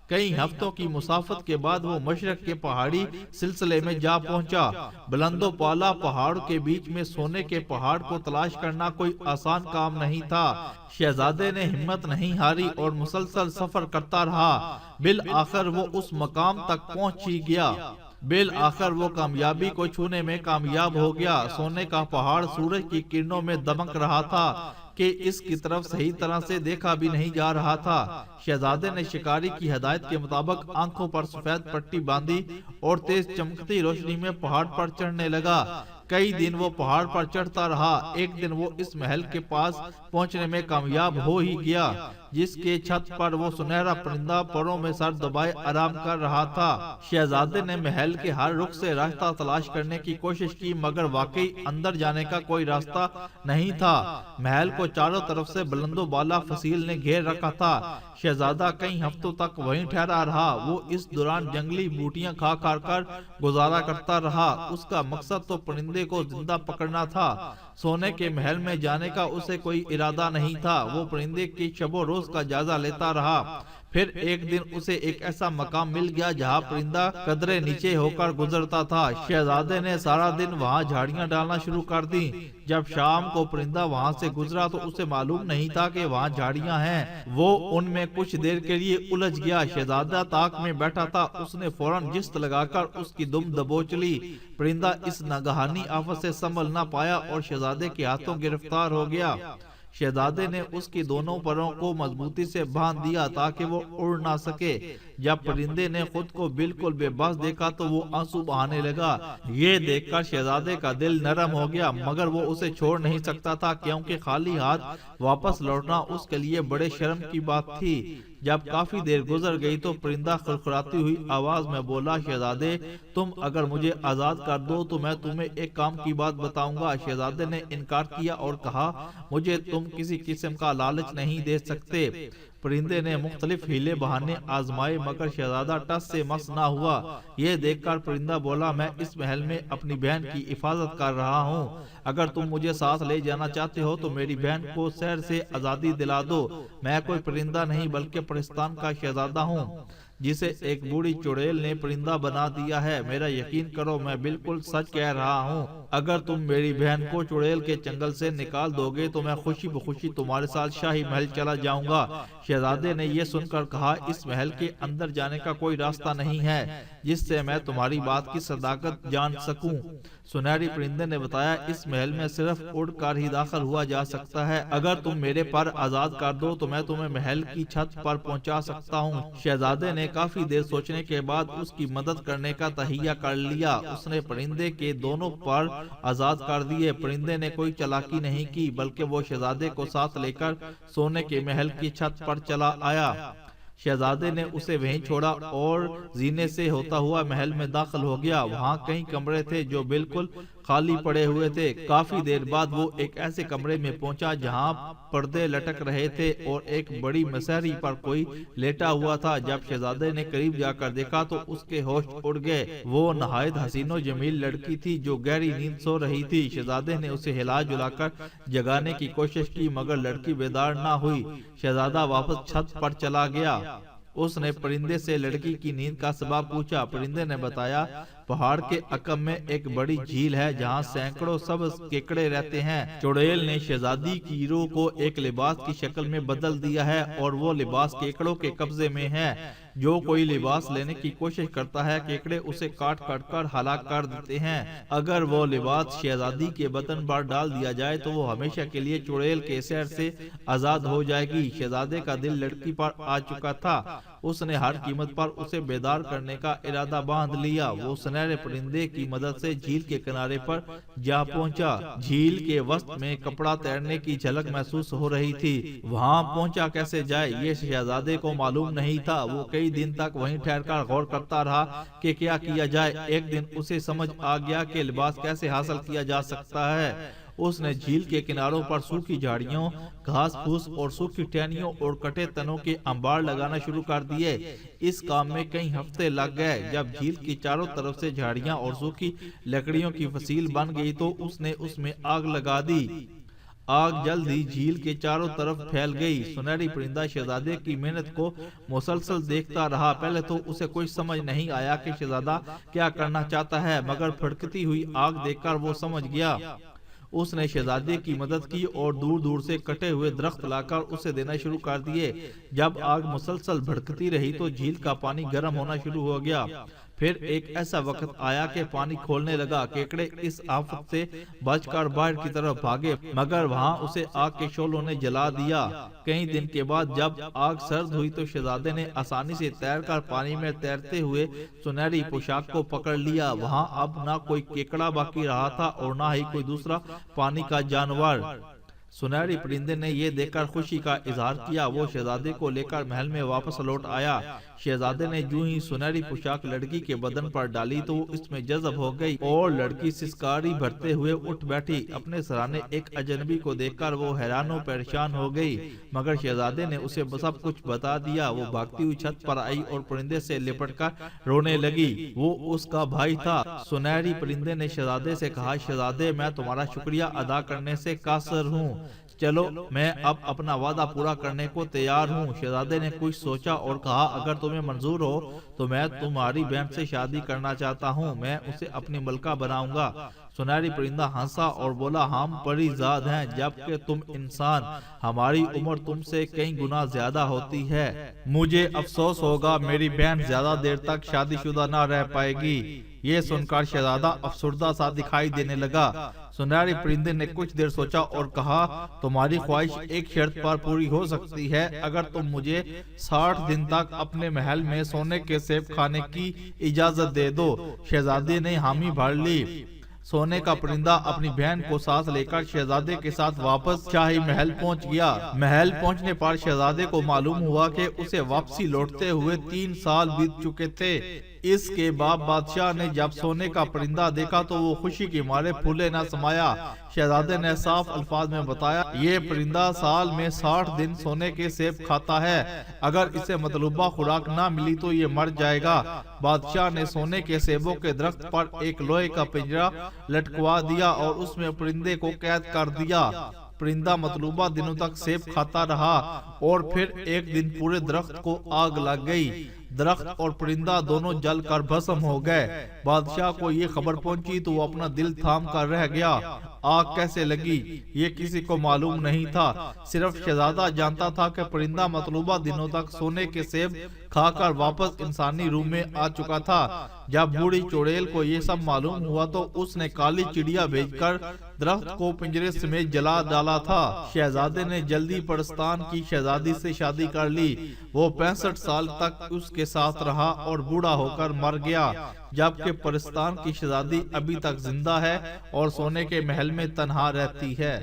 Speaker 1: کئی ہفتوں کی مسافت کے بعد وہ مشرق کے پہاڑی سلسلے میں جا پہنچا۔ بلند و بالا پہاڑ کے بیچ میں سونے کے پہاڑ کو تلاش کرنا کوئی آسان کام نہیں تھا۔ شہزادے نے ہمت نہیں ہاری اور مسلسل سفر کرتا رہا۔ بالآخر وہ اس مقام تک پہنچ ہی گیا۔ بالآخر وہ کامیابی کو چھونے میں کامیاب ہو گیا۔ سونے کا پہاڑ سورج کی کرنوں میں دمک رہا تھا کہ اس کی طرف صحیح طرح سے دیکھا بھی نہیں جا رہا تھا۔ شہزادے نے شکاری کی ہدایت کے مطابق آنکھوں پر سفید پٹی باندھی اور تیز چمکتی روشنی میں پہاڑ پر چڑھنے لگا۔ کئی دن وہ پہاڑ پر چڑھتا رہا۔ ایک دن وہ اس محل کے پاس پہنچنے میں کامیاب ہو ہی گیا جس کے چھت پر وہ سنہرا پرندہ پروں میں سر دبائے آرام کر رہا تھا۔ شہزادے نے محل کے ہر رخ سے راستہ تلاش کرنے کی کوشش کی مگر واقعی اندر جانے کا کوئی راستہ نہیں تھا۔ محل کو چاروں طرف سے بلند و بالا فصیل نے گھیر رکھا تھا۔ شہزادہ کئی ہفتوں تک وہیں ٹھہرا رہا۔ وہ اس دوران جنگلی بوٹیاں کھا کھا کر گزارا کرتا رہا۔ اس کا مقصد تو پرندے کو زندہ پکڑنا تھا۔ سونے کے محل میں جانے کا اسے کوئی ارادہ نہیں تھا۔ وہ پرندے کی شب و روز کا جائزہ لیتا رہا۔ پھر ایک دن اسے ایک ایسا مقام مل گیا جہاں پرندہ قدرے نیچے ہو کر گزرتا تھا۔ شہزادے نے سارا دن وہاں جھاڑیاں ڈالنا شروع کر دی۔ جب شام کو پرندہ وہاں سے گزرا تو اسے معلوم نہیں تھا کہ وہاں جھاڑیاں ہیں۔ وہ ان میں کچھ دیر کے لیے الجھ گیا۔ شہزادہ طاق میں بیٹھا تھا۔ اس نے فوراً جست لگا کر اس کی دم دبوچ لی۔ پرندہ اس ناگہانی آفت سے سنبھل نہ پایا اور شہزادے کے ہاتھوں گرفتار ہو گیا۔ شہزادے نے اس کی دونوں پروں کو مضبوطی سے باندھ دیا تاکہ وہ اڑ نہ سکے۔ جب پرندے نے خود کو بالکل بے بس دیکھا تو وہ آنسو بہانے لگا۔ یہ دیکھ کر شہزادے کا دل نرم ہو گیا مگر وہ اسے چھوڑ نہیں سکتا تھا کیونکہ خالی ہاتھ واپس لوٹنا اس کے لیے بڑے شرم کی بات تھی۔ جب کافی دیر گزر گئی تو پرندہ خرخراتی ہوئی آواز میں بولا، شہزادے تم اگر مجھے آزاد کر دو تو میں تمہیں ایک کام کی بات بتاؤں گا۔ شہزادے نے انکار کیا اور کہا، مجھے تم کسی قسم کا لالچ نہیں دے سکتے۔ پرندے نے مختلف ہیلے بہانے آزمائے مگر شہزادہ ٹس سے مس نہ ہوا۔ یہ دیکھ کر پرندہ بولا، میں اس محل میں اپنی بہن کی حفاظت کر رہا ہوں۔ اگر تم مجھے ساتھ لے جانا چاہتے ہو تو میری بہن کو سیر سے آزادی دلا دو۔ میں کوئی پرندہ نہیں بلکہ پرستان کا شہزادہ ہوں جسے ایک بوڑھی چڑیل نے پرندہ بنا دیا ہے۔ میرا یقین کرو میں بالکل سچ کہہ رہا ہوں۔ اگر تم میری بہن کو چڑیل کے چنگل سے نکال دو گے تو میں خوشی بخوشی تمہارے ساتھ شاہی محل چلا جاؤں گا۔ شہزادے نے یہ سن کر کہا، اس محل کے اندر جانے کا کوئی راستہ نہیں ہے جس سے میں تمہاری بات کی صداقت جان سکوں۔ سنہری پرندے نے بتایا، اس محل میں صرف اڑ کر ہی داخل ہوا جا سکتا ہے۔ اگر تم میرے پر آزاد کر دو تو میں تمہیں محل کی چھت پر پہنچا سکتا ہوں۔ شہزادے نے کافی دیر سوچنے کے بعد اس کی مدد کرنے کا تہیہ کر لیا۔ اس نے پرندے کے دونوں پر آزاد کر دیے۔ پرندے نے کوئی چالاکی نہیں کی بلکہ وہ شہزادے کو ساتھ لے کر سونے کے محل کی چھت پر چلا آیا۔ شہزادے نے اسے وہیں چھوڑا اور زینے سے ہوتا ہوا محل میں داخل ہو گیا۔ وہاں کئی کمرے تھے جو بالکل خالی پڑے ہوئے تھے۔ کافی دیر بعد وہ ایک ایسے کمرے میں پہنچا جہاں پردے لٹک رہے تھے اور ایک بڑی مسہری پر کوئی لیٹا ہوا تھا۔ جب شہزادے نے قریب جا کر دیکھا تو اس کے ہوش اڑ گئے۔ وہ نہایت حسین و جمیل لڑکی تھی جو گہری نیند سو رہی تھی۔ شہزادے نے اسے ہلا جلا کر جگانے کی کوشش کی مگر لڑکی بیدار نہ ہوئی۔ شہزادہ واپس چھت پر چلا گیا۔ اس نے پرندے سے لڑکی کی نیند کا سبب پوچھا۔ پرندے نے بتایا، پہاڑ کے عقب میں ایک بڑی جھیل ہے جہاں سینکڑوں سبز کیکڑے رہتے ہیں۔ چڑیل نے شہزادی کی روح کو ایک لباس کی شکل میں بدل دیا ہے اور وہ لباس کیکڑوں کے قبضے میں ہے۔ جو کوئی لباس لینے کی کوشش کرتا ہے کیکڑے اسے کاٹ کاٹ کر ہلاک کر دیتے ہیں۔ اگر وہ لباس شہزادی کے بدن پر ڈال دیا جائے تو وہ ہمیشہ کے لیے چڑیل کے سیر سے آزاد ہو جائے گی۔ شہزادے کا دل لڑکی پر آ چکا تھا۔ اس نے ہر قیمت پر اسے بیدار کرنے کا ارادہ باندھ لیا۔ وہ سنہرے پرندے کی مدد سے جھیل کے کنارے پر جا پہنچا۔ جھیل کے وسط میں کپڑا تیرنے کی جھلک محسوس ہو رہی تھی۔ وہاں پہنچا کیسے جائے یہ شہزادے کو معلوم نہیں تھا۔ وہ کئی دن تک وہیں ٹھہر کر غور کرتا رہا کہ کیا کیا جائے۔ ایک دن اسے سمجھ آ گیا کہ لباس کیسے حاصل کیا جا سکتا ہے۔ اس نے جھیل کے کناروں پر سوکھی جھاڑیوں، گھاس پھوس اور سوکھی ٹہنیوں اور کٹے تنوں کے انبار لگانا شروع کر دیے۔ اس کام میں کئی ہفتے لگ گئے۔ جب جھیل کی چاروں طرف سے جھاڑیاں اور سوکھی لکڑیوں کی فصیل بن گئی تو اس نے اس میں آگ لگا دی۔ آگ جلد ہی جھیل کے چاروں طرف پھیل گئی۔ سنہری پرندہ شہزادے کی محنت کو مسلسل دیکھتا رہا۔ پہلے تو اسے کوئی سمجھ نہیں آیا کہ شہزادہ کیا کرنا چاہتا ہے مگر بھڑکتی ہوئی آگ دیکھ کر وہ سمجھ گیا۔ اس نے شہزادے کی مدد کی اور دور دور سے کٹے ہوئے درخت لا کر اسے دینا شروع کر دیے۔ جب آگ مسلسل بھڑکتی رہی تو جھیل کا پانی گرم ہونا شروع ہو گیا۔ پھر ایک ایسا وقت آیا کہ پانی کھولنے لگا۔ کیکڑے اس آفت سے بچ کر باہر کی طرف بھاگے، مگر وہاں اسے آگ کے شعلوں نے جلا دیا۔ کئی دن کے بعد جب آگ سرد ہوئی تو شہزادے نے آسانی سے تیر کر پانی میں تیرتے ہوئے سنہری پوشاک کو پکڑ لیا۔ وہاں اب نہ کوئی کیکڑا باقی رہا تھا اور نہ ہی کوئی دوسرا پانی کا جانور۔ سنہری پرندے نے یہ دیکھ کر خوشی کا اظہار کیا۔ وہ شہزادے کو لے کر محل میں واپس لوٹ آیا۔ شہزادے نے جو ہی سنہری پوشاک لڑکی کے بدن پر ڈالی تو وہ اس میں جذب ہو گئی اور لڑکی سسکاری بھرتے ہوئے اٹھ بیٹھی۔ اپنے سرانے ایک اجنبی کو دیکھ کر وہ حیران و پریشان ہو گئی، مگر شہزادے نے اسے سب کچھ بتا دیا۔ وہ بھاگتی ہوئی چھت پر آئی اور پرندے سے لپٹ کر رونے لگی۔ وہ اس کا بھائی تھا۔ سنہری پرندے نے شہزادے سے کہا، شہزادے میں تمہارا شکریہ ادا کرنے سے قاصر ہوں، چلو میں اب اپنا وعدہ پورا کرنے کو تیار ہوں۔ شہزادے نے کچھ سوچا اور کہا، اگر تمہیں منظور ہو تو میں تمہاری بہن سے شادی کرنا چاہتا ہوں، میں اسے اپنی ملکہ بناؤں گا۔ سنہری پرندہ ہنسا اور بولا، ہم پری زاد ہیں جبکہ تم انسان، ہماری عمر تم سے کئی گنا زیادہ ہوتی ہے، مجھے افسوس ہوگا میری بہن زیادہ دیر تک شادی شدہ نہ رہ پائے گی۔ یہ سن کر شہزادہ افسردہ سا دکھائی دینے لگا۔ سنہری پرندے نے کچھ دیر سوچا اور کہا، تمہاری خواہش ایک شرط پر پوری ہو سکتی ہے، اگر تم مجھے 60 دن تک اپنے محل میں سونے کے سیب کھانے کی اجازت دے دو۔ شہزادے نے حامی بھر لی۔ سونے کا پرندہ اپنی بہن کو ساتھ لے کر شہزادے کے ساتھ واپس شاہی محل پہنچ گیا۔ محل پہنچنے پر شہزادے کو معلوم ہوا کہ اسے واپسی لوٹتے ہوئے 3 سال بیت چکے تھے۔ اس کے بعد بادشاہ نے جب سونے کا پرندہ دیکھا تو وہ خوشی کے مارے پھولے نہ سمایا۔ شہزادے نے صاف الفاظ میں بتایا، یہ پرندہ سال میں 60 دن سونے کے سیب کھاتا ہے، اگر اسے مطلوبہ خوراک نہ ملی تو یہ مر جائے گا۔ بادشاہ نے سونے کے سیبوں کے درخت پر ایک لوہے کا پنجرا لٹکوا دیا اور اس میں پرندے کو قید کر دیا۔ پرندہ مطلوبہ دنوں تک سیب کھاتا رہا اور پھر ایک دن پورے درخت کو آگ لگ گئی۔ درخت اور پرندہ دونوں جل کر بھسم ہو گئے۔ بادشاہ کو یہ خبر پہنچی تو وہ اپنا دل تھام کر رہ گیا۔ آگ کیسے لگی یہ کسی کو معلوم نہیں تھا، صرف شہزادہ جانتا تھا کہ پرندہ مطلوبہ دنوں تک سونے کے سیب کھا کر واپس انسانی روح میں آ چکا تھا۔ جب بوڑھی چڑیل کو یہ سب معلوم ہوا تو اس نے کالی چڑیا بھیج کر درخت کو پنجرے سمیت جلا ڈالا تھا۔ شہزادے نے جلدی پرستان کی شہزادی سے شادی کر لی۔ وہ 65 سال تک اس کے ساتھ رہا اور بوڑھا ہو کر مر گیا، جبکہ پرستان کی شہزادی ابھی تک زندہ ہے اور سونے کے محل میں تنہا رہتی ہے۔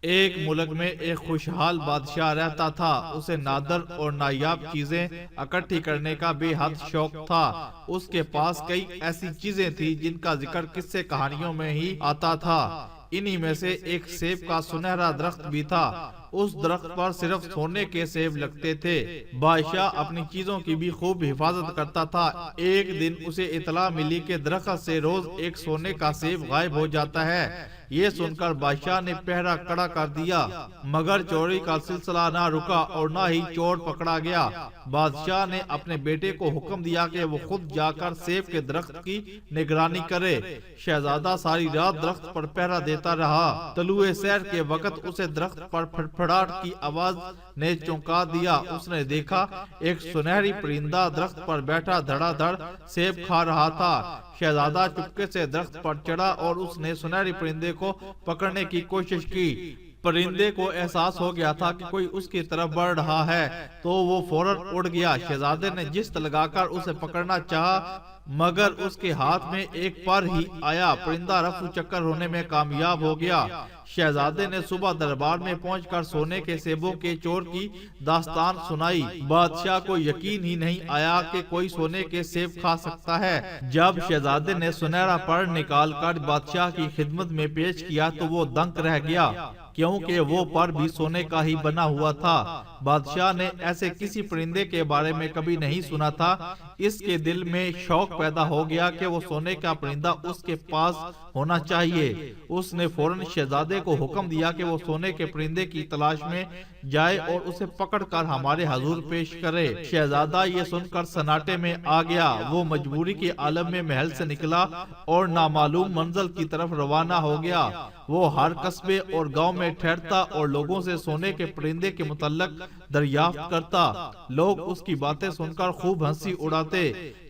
Speaker 1: ایک ملک میں ایک خوشحال بادشاہ رہتا تھا۔ اسے نادر اور نایاب چیزیں اکٹھی کرنے کا بے حد شوق تھا۔ اس کے پاس کئی ایسی چیزیں تھیں جن کا ذکر قصے کہانیوں میں ہی آتا تھا۔ انہی میں سے ایک سیب کا سنہرا درخت بھی تھا۔ اس درخت پر صرف سونے کے سیب لگتے تھے۔ بادشاہ اپنی چیزوں کی بھی خوب حفاظت کرتا تھا۔ ایک دن اسے اطلاع ملی کہ درخت سے روز ایک سونے کا سیب غائب ہو جاتا ہے۔ یہ سن کر بادشاہ نے پہرا کڑا کر دیا، مگر چوری کا سلسلہ نہ رکا اور نہ ہی چور پکڑا گیا۔ بادشاہ نے اپنے بیٹے کو حکم دیا کہ وہ خود جا کر سیب کے درخت کی نگرانی کرے۔ شہزادہ ساری رات درخت پر پہرا دیتا رہا۔ طلوع سحر کے وقت اسے درخت پر پھڑپھڑاہٹ کی آواز نے چونکا دیا۔ اس نے دیکھا ایک سنہری پرندہ درخت پر بیٹھا دھڑا دھڑ سیب کھا رہا تھا۔ شہزادہ چپکے سے درخت پر چڑھا اور اس نے سنہری پرندے کو پکڑنے کی کوشش کی۔ پرندے کو احساس ہو گیا تھا کہ کوئی اس کی طرف بڑھ رہا ہے تو وہ فوراً اڑ گیا۔ شہزادے نے جست لگا کر اسے پکڑنا چاہا، مگر اس کے ہاتھ میں ایک پر ہی آیا۔ پرندہ رفو چکر ہونے میں کامیاب ہو گیا۔ شہزادے نے صبح دربار میں پہنچ کر سونے کے سیبوں کے چور کی داستان سنائی۔ بادشاہ کو یقین ہی نہیں آیا کہ کوئی سونے کے سیب کھا سکتا ہے۔ جب شہزادے نے سنہرا پر نکال کر بادشاہ کی خدمت میں پیش کیا تو وہ دنگ رہ گیا، کیونکہ وہ پر بھی سونے کا ہی بنا ہوا تھا۔ بادشاہ نے ایسے کسی پرندے کے بارے میں کبھی نہیں سنا تھا۔ اس کے دل میں شوق پیدا ہو گیا کہ وہ سونے کا پرندہ اس کے پاس ہونا چاہیے۔ اس نے فوراً شہزادے کو حکم دیا کہ وہ سونے کے پرندے کی تلاش میں جائے اور اسے پکڑ کر ہمارے حضور پیش کرے۔ شہزادہ یہ سن کر سناٹے میں آ گیا۔ وہ مجبوری کے عالم میں محل سے نکلا اور نامعلوم منزل کی طرف روانہ ہو گیا۔ وہ ہر قصبے اور گاؤں میں ٹھہرتا اور لوگوں سے سونے کے پرندے کے متعلق دریافت کرتا۔ لوگ اس کی باتیں سن کر خوب ہنسی اڑاتے۔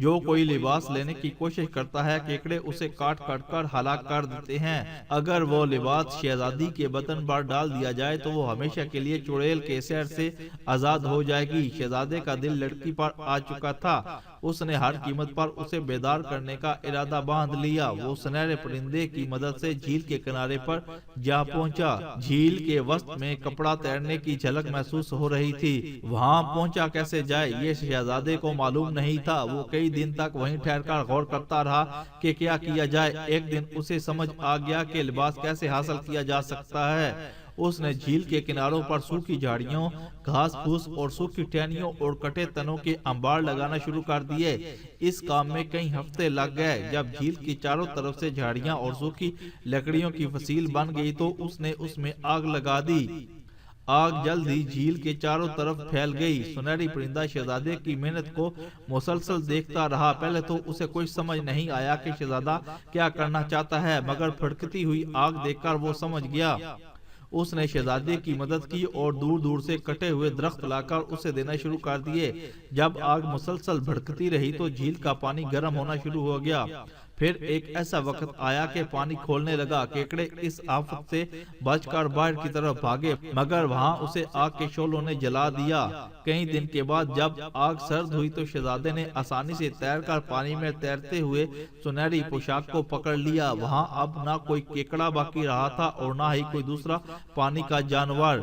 Speaker 1: جو کوئی لباس لینے کی کوشش کرتا ہے کیکڑے اسے کاٹ کاٹ کر ہلاک کر دیتے ہیں۔ اگر وہ لباس شہزادی کے بدن پر ڈال دیا جائے تو وہ ہمیشہ کے لیے چڑیل کے سیر سے آزاد ہو جائے گی۔ شہزادے کا دل لڑکی پر آ چکا تھا، اس نے ہر قیمت پر اسے بیدار کرنے کا ارادہ باندھ لیا۔ وہ سنہرے پرندے کی مدد سے جھیل کے کنارے پر جا پہنچا۔ جھیل کے وسط میں کپڑا تیرنے کی جھلک محسوس ہو رہی تھی۔ وہاں پہنچا کیسے جائے یہ شہزادے کو معلوم نہیں تھا۔ وہ کئی دن تک وہیں ٹھہر کر غور کرتا رہا کہ کیا کیا جائے۔ ایک دن اسے سمجھ آ گیا کہ لباس کیسے حاصل کیا جا سکتا ہے۔ اس نے جھیل کے کناروں پر سوکھی جھاڑیوں، گھاس پھوس اور سوکھی ٹہنیوں اور کٹے تنوں کے انبار لگانا شروع کر دیے۔ اس کام میں کئی ہفتے لگ گئے۔ جب جھیل کی چاروں طرف سے جھاڑیاں اور سوکھی لکڑیوں کی فصیل بن گئی تو اس نے اس میں آگ لگا دی۔ آگ جلد ہی جھیل کے چاروں طرف پھیل گئی۔ سنہری پرندہ شہزادے کی محنت کو مسلسل دیکھتا رہا۔ پہلے تو اسے کچھ سمجھ نہیں آیا کہ شہزادہ کیا کرنا چاہتا ہے، مگر پھٹکتی ہوئی آگ دیکھ کر وہ سمجھ گیا۔ اس نے شہزادے کی مدد کی اور دور دور سے کٹے ہوئے درخت لا کر اسے دینا شروع کر دیے۔ جب آگ مسلسل بھڑکتی رہی تو جھیل کا پانی گرم ہونا شروع ہو گیا۔ پھر ایک ایسا وقت آیا کہ پانی کھولنے لگا۔ کیکڑے اس آفت سے بچ کر باہر کی طرف بھاگے، مگر وہاں اسے آگ کے شعلوں نے جلا دیا۔ کئی دن کے بعد جب آگ سرد ہوئی تو شہزادے نے آسانی سے تیر کر پانی میں تیرتے ہوئے سنہری پوشاک کو پکڑ لیا۔ وہاں اب نہ کوئی کیکڑا باقی رہا تھا اور نہ ہی کوئی دوسرا پانی کا جانور۔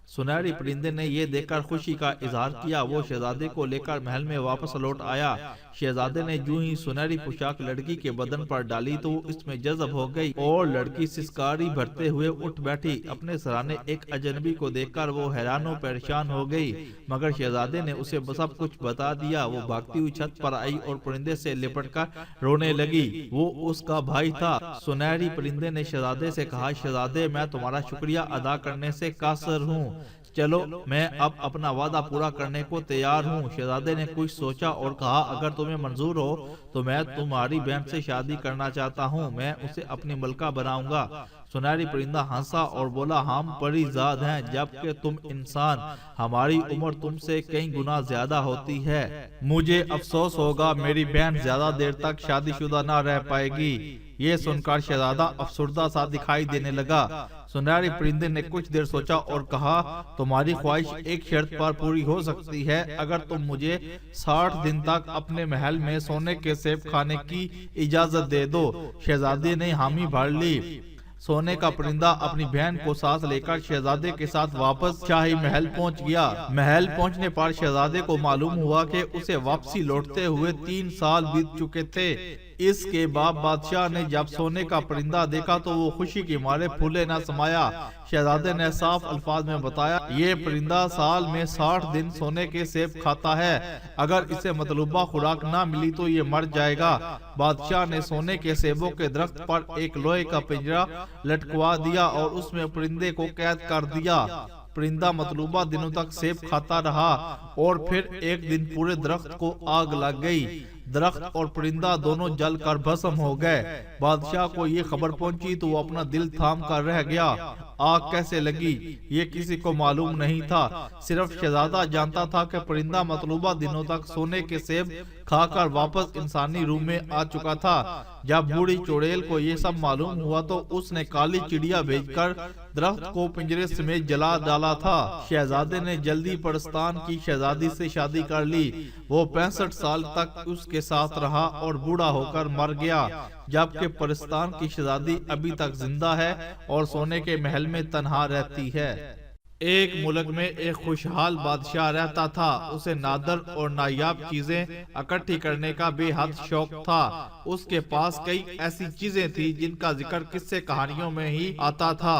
Speaker 1: سنہری پرندے نے یہ دیکھ کر خوشی کا اظہار کیا۔ وہ شہزادے کو لے کر محل میں واپس لوٹ آیا۔ شہزادے نے جو ہی سنہری پوشاک لڑکی کے بدن پر ڈالی تو وہ اس میں جذب ہو گئی اور لڑکی سسکاری بھرتے ہوئے اٹھ بیٹھی۔ اپنے سرانے ایک اجنبی کو دیکھ کر وہ حیران و پریشان ہو گئی، مگر شہزادے نے اسے سب کچھ بتا دیا۔ وہ بھاگتی ہوئی چھت پر آئی اور پرندے سے لپٹ کر رونے لگی۔ وہ اس کا بھائی تھا۔ سنہری پرندے نے شہزادے سے کہا، شہزادے میں تمہارا شکریہ ادا کرنے سے قاصر ہوں، چلو میں اب اپنا وعدہ پورا کرنے کو تیار ہوں۔ شہزادے نے کچھ سوچا اور کہا، اگر تمہیں منظور ہو تو میں تمہاری بہن سے شادی کرنا چاہتا ہوں، میں اسے اپنی ملکہ بناؤں گا۔ سنہری پرندہ ہنسا اور بولا، ہم پری زاد ہیں جبکہ تم انسان، ہماری عمر تم سے کئی گنا زیادہ ہوتی ہے، مجھے افسوس ہوگا میری بہن زیادہ دیر تک شادی شدہ نہ رہ پائے گی۔ یہ سن کر شہزادہ افسردہ سا دکھائی دینے لگا۔ سنہری پرندے نے کچھ دیر سوچا اور کہا، تمہاری خواہش ایک شرط پر پوری ہو سکتی ہے، اگر تم مجھے 60 دن تک اپنے محل میں سونے کے سیب کھانے کی اجازت دے دو۔ شہزادے نے حامی بھر لی۔ سونے کا پرندہ اپنی بہن کو ساتھ لے کر شہزادے کے ساتھ واپس شاہی محل پہنچ گیا۔ محل پہنچنے پر شہزادے کو معلوم ہوا کہ اسے واپسی لوٹتے ہوئے 3 سال بیت چکے تھے۔ اس کے بعد بادشاہ نے جب سونے کا پرندہ دیکھا تو وہ خوشی کے مارے پھولے نہ سمایا۔ شہزادے نے صاف الفاظ میں بتایا، یہ پرندہ سال میں 60 دن سونے کے سیب کھاتا ہے، اگر اسے مطلوبہ خوراک نہ ملی تو یہ مر جائے گا۔ بادشاہ نے سونے کے سیبوں کے درخت پر ایک لوہے کا پنجرا لٹکوا دیا اور اس میں پرندے کو قید کر دیا۔ پرندہ مطلوبہ دنوں تک سیب کھاتا رہا اور پھر ایک دن پورے درخت کو آگ لگ گئی۔ درخت اور پرندہ دونوں جل کر بھسم ہو گئے۔ بادشاہ کو یہ خبر پہنچی تو وہ اپنا دل تھام کر رہ گیا۔ آگ کیسے لگی یہ کسی کو معلوم نہیں تھا، صرف شہزادہ جانتا تھا کہ پرندہ مطلوبہ دنوں تک سونے کے سیب کھا کر واپس انسانی روح میں آ چکا تھا۔ جب بوڑھی چڑیل کو یہ سب معلوم ہوا تو اس نے کالی چڑیا بھیج کر درخت کو پنجرے سمیت جلا ڈالا تھا۔ شہزادے نے جلدی پرستان کی شہزادی سے شادی کر لی۔ وہ 65 سال تک اس کے ساتھ رہا اور بوڑھا ہو کر مر گیا، جبکہ پرستان کی شہزادی ابھی تک زندہ ہے اور سونے کے محل میں تنہا رہتی ہے۔ ایک ملک میں ایک خوشحال بادشاہ رہتا تھا۔ اسے نادر اور نایاب چیزیں اکٹھی کرنے کا بے حد شوق تھا۔ اس کے پاس کئی ایسی چیزیں تھیں جن کا ذکر قصے کہانیوں میں ہی آتا تھا۔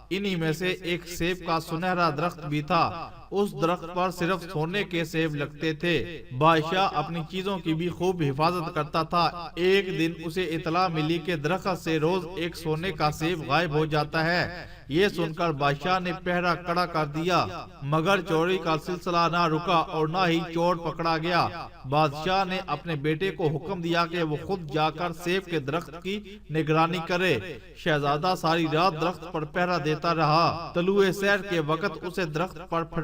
Speaker 1: انہی میں سے ایک سیب کا سنہرا درخت بھی تھا۔ اس درخت پر صرف سونے کے سیب لگتے تھے۔ بادشاہ اپنی چیزوں کی بھی خوب حفاظت کرتا تھا۔ ایک دن اسے اطلاع ملی کہ درخت سے روز ایک سونے کا سیب غائب ہو جاتا ہے۔ یہ سن کر بادشاہ نے پہرا کڑا کر دیا، مگر چوری کا سلسلہ نہ رکا اور نہ ہی چور پکڑا گیا۔ بادشاہ نے اپنے بیٹے کو حکم دیا کہ وہ خود جا کر سیب کے درخت کی نگرانی کرے۔ شہزادہ ساری رات درخت پر پہرا دیتا رہا۔ طلوع سحر کے وقت اسے درخت پر پھر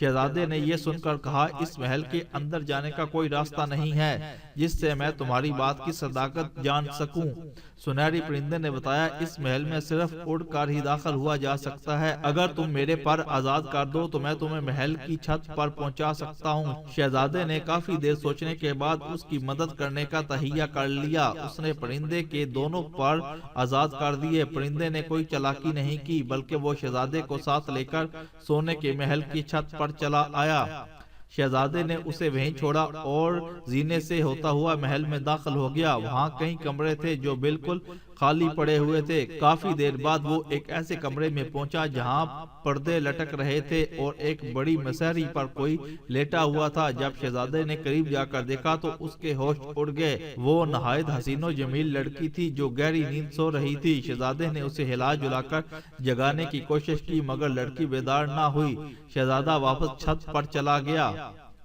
Speaker 1: شہزادے نے یہ سن کر کہا، اس محل کے اندر جانے کا کوئی راستہ نہیں ہے جس سے میں تمہاری بات کی صداقت جان سکوں۔ سنہری پرندے نے بتایا، اس محل میں صرف اڑ کر ہی داخل ہوا جا سکتا ہے، اگر تم میرے پر آزاد کر دو تو میں تمہیں محل کی چھت پر پہنچا سکتا ہوں۔ شہزادے نے کافی دیر سوچنے کے بعد اس کی مدد کرنے کا تہیہ کر لیا۔ اس نے پرندے کے دونوں پر آزاد کر دیے۔ پرندے نے کوئی چالاکی نہیں کی بلکہ وہ شہزادے کو ساتھ لے کر سونے کے محل کی چھت پر چلا آیا۔ شہزادے نے اسے وہیں چھوڑا اور زینے سے ہوتا ہوا محل میں داخل ہو گیا۔ وہاں کئی کمرے تھے جو بالکل خالی پڑے ہوئے تھے۔ کافی دیر بعد وہ ایک ایسے کمرے میں پہنچا جہاں پردے لٹک رہے تھے اور ایک بڑی مسہری پر کوئی لیٹا ہوا تھا۔ جب شہزادے نے قریب جا کر دیکھا تو اس کے ہوش اڑ گئے۔ وہ نہایت حسین و جمیل لڑکی تھی جو گہری نیند سو رہی تھی۔ شہزادے نے اسے ہلا جلا کر جگانے کی کوشش کی مگر لڑکی بیدار نہ ہوئی۔ شہزادہ واپس چھت پر چلا گیا۔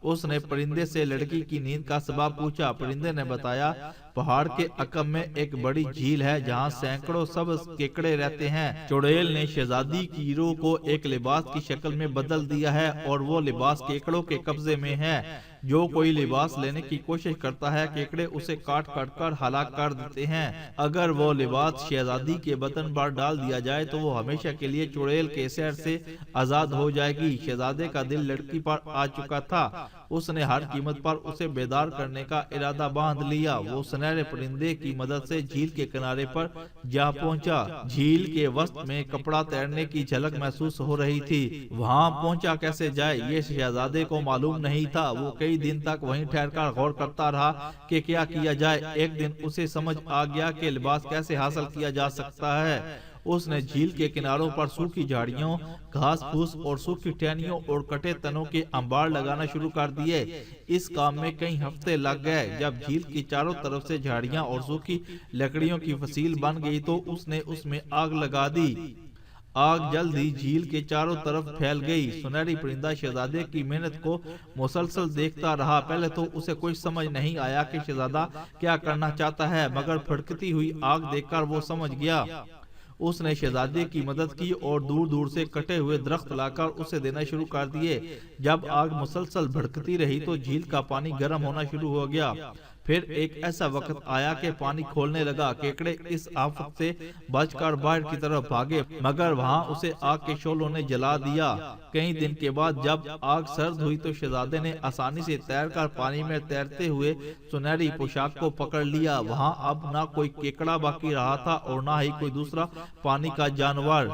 Speaker 1: اس نے پرندے سے لڑکی کی نیند کا سبب پوچھا۔ پرندے نے بتایا، پہاڑ کے عقب میں ایک بڑی جھیل ہے جہاں سینکڑوں سبز کیکڑے رہتے ہیں۔ چڑیل نے شہزادی کی روح کو ایک لباس کی شکل میں بدل دیا ہے اور وہ لباس کیکڑوں کے قبضے میں ہے۔ جو کوئی لباس لینے کی کوشش کرتا ہے کیکڑے اسے کاٹ کاٹ کر ہلاک کر دیتے ہیں۔ اگر وہ لباس شہزادی کے بدن پر ڈال دیا جائے تو وہ ہمیشہ کے لیے چڑیل کے سیر سے آزاد ہو جائے گی۔ شہزادے کا دل لڑکی پر آ چکا تھا۔ اس نے ہر قیمت پر اسے بیدار کرنے کا ارادہ باندھ لیا۔ وہ سنہرے پرندے کی مدد سے جھیل کے کنارے پر جا پہنچا۔ جھیل کے وسط میں کپڑا تیرنے کی جھلک محسوس ہو رہی تھی۔ وہاں پہنچا کیسے جائے یہ شہزادے کو معلوم نہیں تھا۔ وہ کئی دن تک وہیں ٹھہر کر غور کرتا رہا کہ کیا کیا جائے۔ ایک دن اسے سمجھ آ گیا کہ لباس کیسے حاصل کیا جا سکتا ہے۔ اس نے جھیل کے کناروں پر سوکھی جھاڑیوں، گھاس پھوس اور سوکھی ٹہنیوں اور کٹے تنوں کے انبار لگانا شروع کر دیے۔ اس کام میں کئی ہفتے لگ گئے۔ جب جھیل کی چاروں طرف سے جھاڑیاں اور سوکھی لکڑیوں کی فصیل بن گئی تو اس نے اس میں آگ لگا دی۔ آگ جلدی جھیل کے چاروں طرف پھیل گئی۔ سنہری پرندہ شہزادے کی محنت کو مسلسل دیکھتا رہا۔ پہلے تو اسے کوئی سمجھ نہیں آیا کہ شہزادہ کیا کرنا چاہتا ہے مگر بھڑکتی ہوئی آگ دیکھ کر وہ سمجھ گیا۔ اس نے شہزادے کی مدد کی اور دور دور سے کٹے ہوئے درخت لا کر اسے دینا شروع کر دیے۔ جب آگ مسلسل بھڑکتی رہی تو جھیل کا پانی گرم ہونا شروع ہو گیا۔ پھر ایک ایسا وقت آیا کہ پانی کھولنے لگا۔ کیکڑے اس آفت سے بچ کر باہر کی طرف بھاگے مگر وہاں اسے آگ کے شعلوں نے جلا دیا۔ کئی دن کے بعد جب آگ سرد ہوئی تو شہزادے نے آسانی سے تیر کر پانی میں تیرتے ہوئے سنہری پوشاک کو پکڑ لیا۔ وہاں اب نہ کوئی کیکڑا باقی رہا تھا اور نہ ہی کوئی دوسرا پانی کا جانور۔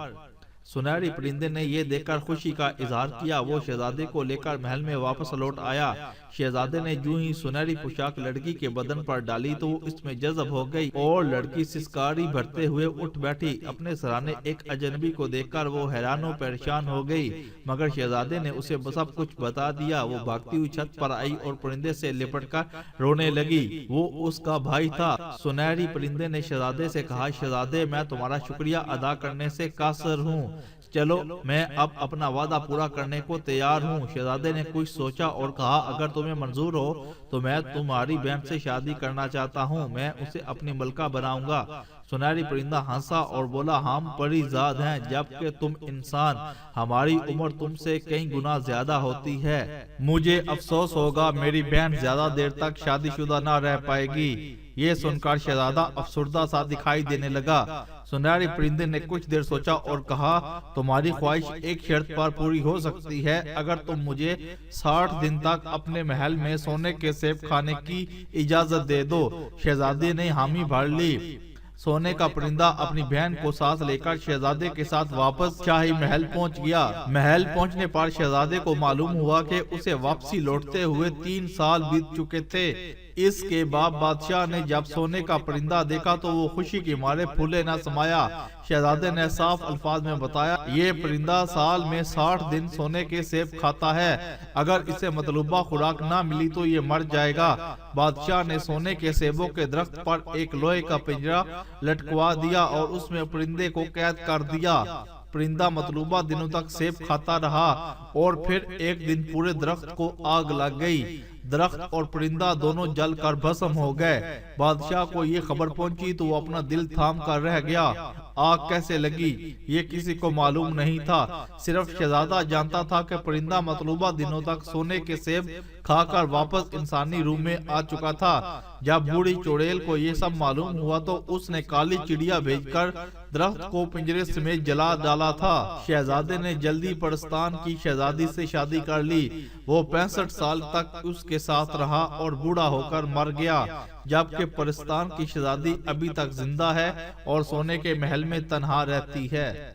Speaker 1: سنہری پرندے نے یہ دیکھ کر خوشی کا اظہار کیا۔ وہ شہزادے کو لے کر محل میں واپس لوٹ آیا۔ شہزادے نے جو ہی سنہری پوشاک لڑکی کے بدن پر ڈالی تو وہ اس میں جذب ہو گئی اور لڑکی سسکاری بھرتے ہوئے اٹھ بیٹھی۔ اپنے سرانے ایک اجنبی کو دیکھ کر وہ حیران و پریشان ہو گئی مگر شہزادے نے اسے سب کچھ بتا دیا۔ وہ بھاگتی ہوئی چھت پر آئی اور پرندے سے لپٹ کر رونے لگی۔ وہ اس کا بھائی تھا۔ سنہری پرندے نے شہزادے سے کہا، شہزادے میں تمہارا شکریہ ادا کرنے سے قاصر ہوں۔ چلو میں اب اپنا وعدہ پورا کرنے کو تیار ہوں۔ شہزادے نے کچھ سوچا اور کہا، اگر تمہیں منظور ہو تو میں تمہاری بہن سے شادی کرنا چاہتا ہوں۔ میں اسے اپنی ملکہ بناؤں گا۔ سنہری پرندہ ہنسا اور بولا، ہم پری زاد ہیں جبکہ تم انسان۔ ہماری عمر تم سے کئی گنا زیادہ ہوتی ہے۔ مجھے افسوس ہوگا میری بہن زیادہ دیر تک شادی شدہ نہ رہ پائے گی۔ یہ سن کر شہزادہ افسردہ سا دکھائی دینے لگا۔ سنہری پرندے نے کچھ دیر سوچا اور کہا، تمہاری خواہش ایک شرط پر پوری ہو سکتی ہے، اگر تم مجھے 60 دن تک اپنے محل میں سونے کے سیب کھانے کی اجازت دے دو۔ شہزادے نے حامی بھر لی۔ سونے کا پرندہ اپنی بہن کو ساتھ لے کر شہزادے کے ساتھ واپس شاہی محل پہنچ گیا۔ محل پہنچنے پر شہزادے کو معلوم ہوا کہ اسے واپسی لوٹتے ہوئے 3 سال بیت چکے تھے۔ اس کے بعد بادشاہ نے جب سونے کا پرندہ دیکھا تو وہ خوشی کے مارے پھولے نہ سمایا۔ شہزادے نے صاف الفاظ میں بتایا، یہ پرندہ سال میں 60 دن سونے کے سیب کھاتا ہے۔ اگر اسے مطلوبہ خوراک نہ ملی تو یہ مر جائے گا۔ بادشاہ نے سونے کے سیبوں کے درخت پر ایک لوہے کا پنجرا لٹکوا دیا اور اس میں پرندے کو قید کر دیا۔ پرندہ مطلوبہ دنوں تک سیب کھاتا رہا اور پھر ایک دن پورے درخت کو آگ لگ گئی۔ درخت اور پرندہ دونوں جل کر بھسم ہو گئے۔ بادشاہ کو یہ خبر پہنچی تو وہ اپنا دل تھام کر رہ گیا۔ آگ کیسے لگی یہ کسی کو معلوم نہیں تھا، صرف شہزادہ جانتا تھا کہ پرندہ مطلوبہ دنوں تک سونے کے سیب کھا کر واپس انسانی روح میں آ چکا تھا۔ جب بوڑھی چڑیل کو یہ سب معلوم ہوا تو اس نے کالی چڑیا بھیج کر درخت کو پنجرے سمیت جلا ڈالا تھا۔ شہزادے نے جلدی پرستان کی شہزادی سے شادی کر لی۔ وہ 65 سال تک اس کے ساتھ رہا اور بوڑھا ہو کر مر گیا، جبکہ پرستان کی شہزادی ابھی تک زندہ ہے اور سونے کے محل میں تنہا رہتی ہے۔